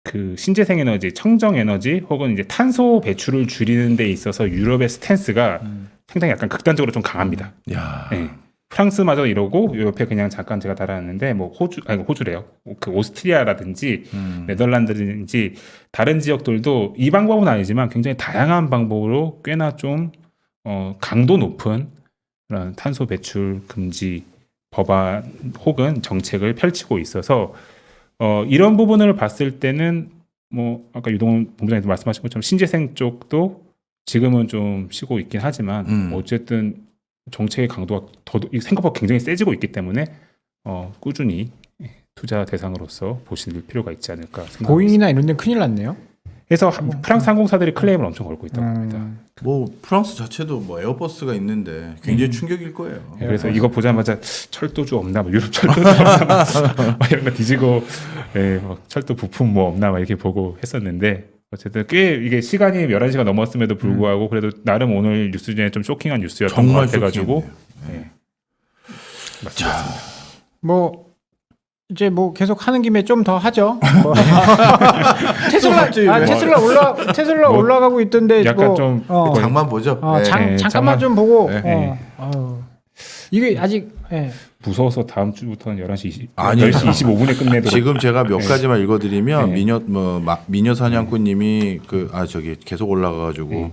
Speaker 2: 그 신재생 에너지, 청정 에너지 혹은 이제 탄소 배출을 줄이는 데 있어서 유럽의 스탠스가 상당히 약간 극단적으로 좀 강합니다.
Speaker 1: 야.
Speaker 2: 예. 프랑스마저 이러고 옆에 그냥 잠깐 제가 달아놨는데 뭐 호주래요. 그 오스트리아라든지 네덜란드든지 다른 지역들도 이 방법은 아니지만 굉장히 다양한 방법으로 꽤나 좀 강도 높은 그런 탄소 배출 금지 법안 혹은 정책을 펼치고 있어서 이런 부분을 봤을 때는 뭐 아까 유동훈 본부장님도 말씀하신 것처럼 신재생 쪽도 지금은 좀 쉬고 있긴 하지만 어쨌든 정책의 강도가 생각보다 굉장히 세지고 있기 때문에 꾸준히 투자 대상으로서 보실 필요가 있지 않을까 생각합니다.
Speaker 3: 보잉이나 이런 데는 큰일 났네요.
Speaker 2: 그래서 프랑스 항공사들이 클레임을 엄청 걸고 있다고 합니다.
Speaker 1: 뭐 프랑스 자체도 뭐 에어버스가 있는데 굉장히 충격일 거예요.
Speaker 2: 그래서 이거 보자마자 철도주 없나, 뭐 유럽 철도주 없나, 막 이런 거 뒤지고, 막 철도 부품 뭐 없나, 막 이렇게 보고 했었는데, 어쨌든 꽤 이게 시간이 11시가 넘었음에도 불구하고 그래도 나름 오늘 뉴스 중에 좀 쇼킹한 뉴스였던 것
Speaker 1: 정말
Speaker 2: 같아가지고,
Speaker 1: 쇼킹했네요.
Speaker 2: 맞습니다.
Speaker 3: 뭐 이제 뭐 계속 하는 김에 좀 더 하죠. 뭐.
Speaker 1: 갑자기 왜?
Speaker 3: 테슬라
Speaker 2: 뭐
Speaker 3: 올라가고 있던데
Speaker 2: 약간
Speaker 3: 뭐,
Speaker 2: 좀
Speaker 1: 장만 보죠. 네.
Speaker 3: 잠깐만
Speaker 2: 잠깐만.
Speaker 3: 좀 보고.
Speaker 1: 네.
Speaker 3: 이게 아직
Speaker 2: 무서워서 다음 주부터는 11시 10시
Speaker 1: 아니요.
Speaker 2: 25분에 끝내도록.
Speaker 1: 지금 제가 몇 가지만 읽어드리면
Speaker 2: 네.
Speaker 1: 미녀 사냥꾼님이 저기 계속 올라가가지고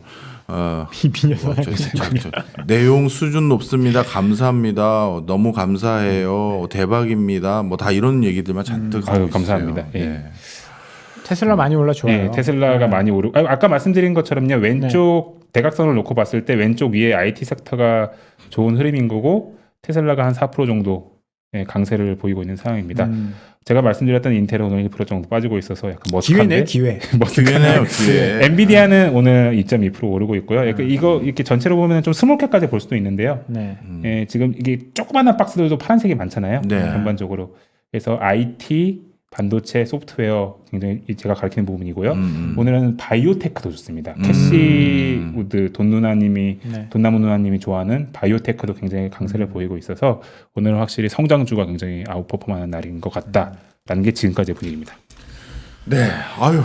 Speaker 1: 내용 수준 높습니다. 감사합니다. 너무 감사해요. 대박입니다. 뭐 다 이런 얘기들만 잔뜩 하고 있어요.
Speaker 2: 감사합니다. 예.
Speaker 1: 예.
Speaker 3: 테슬라 많이 올라 좋아요.
Speaker 2: 네, 테슬라가 많이 오르고 아까 말씀드린 것처럼요. 왼쪽 대각선을 놓고 봤을 때 왼쪽 위에 IT 섹터가 좋은 흐름인 거고 테슬라가 한 4% 정도 강세를 보이고 있는 상황입니다. 제가 말씀드렸던 인텔은 오늘 1% 정도 빠지고 있어서 약간 머쓱한데
Speaker 3: 기회.
Speaker 1: 기회네요, 기회.
Speaker 2: 엔비디아는 오늘 2.2% 오르고 있고요. 이거 이렇게 전체로 보면 좀 스몰캡까지 볼 수도 있는데요.
Speaker 3: 네.
Speaker 2: 지금 이게 조그마한 박스들도 파란색이 많잖아요.
Speaker 1: 네.
Speaker 2: 전반적으로. 그래서 IT, 반도체, 소프트웨어 굉장히 제가 가리키는 부분이고요. 오늘은 바이오테크도 좋습니다. 캐시 우드 돈나무 누나님이 좋아하는 바이오테크도 굉장히 강세를 보이고 있어서 오늘은 확실히 성장주가 굉장히 아웃퍼폼하는 날인 것 같다라는 게 지금까지의 분위기입니다.
Speaker 1: 네, 아유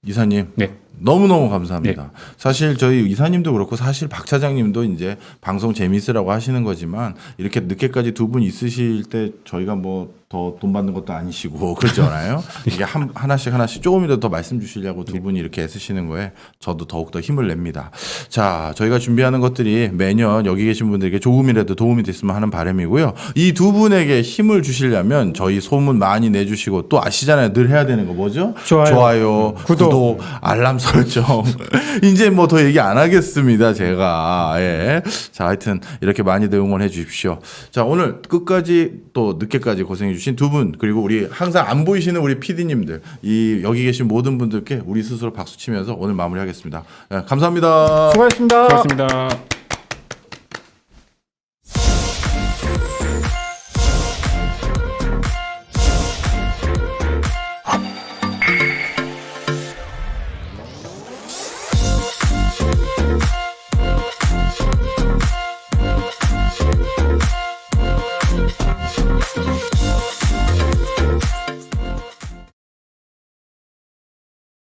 Speaker 1: 이사님.
Speaker 2: 네.
Speaker 1: 너무너무 감사합니다. 사실 저희 이사님도 그렇고 사실 박 차장님도 이제 방송 재밌으라고 하시는 거지만 이렇게 늦게까지 두 분 있으실 때 저희가 뭐 더 돈 받는 것도 아니시고 그렇잖아요. 이게 하나씩 조금이라도 더 말씀 주시려고 두 분이 이렇게 애쓰시는 거에 저도 더욱더 힘을 냅니다. 자, 저희가 준비하는 것들이 매년 여기 계신 분들에게 조금이라도 도움이 됐으면 하는 바람이고요. 이 두 분에게 힘을 주시려면 저희 소문 많이 내주시고 또 아시잖아요. 늘 해야 되는 거 뭐죠? 좋아요, 구독, 알람 설정. 이제 뭐 더 얘기 안 하겠습니다. 제가. 예. 자, 하여튼 이렇게 많이들 응원해 주십시오. 자, 오늘 끝까지 또 늦게까지 고생해 주신 두 분 그리고 우리 항상 안 보이시는 우리 PD님들 여기 계신 모든 분들께 우리 스스로 박수 치면서 오늘 마무리하겠습니다. 예, 감사합니다.
Speaker 3: 수고하셨습니다.
Speaker 2: 수고하셨습니다.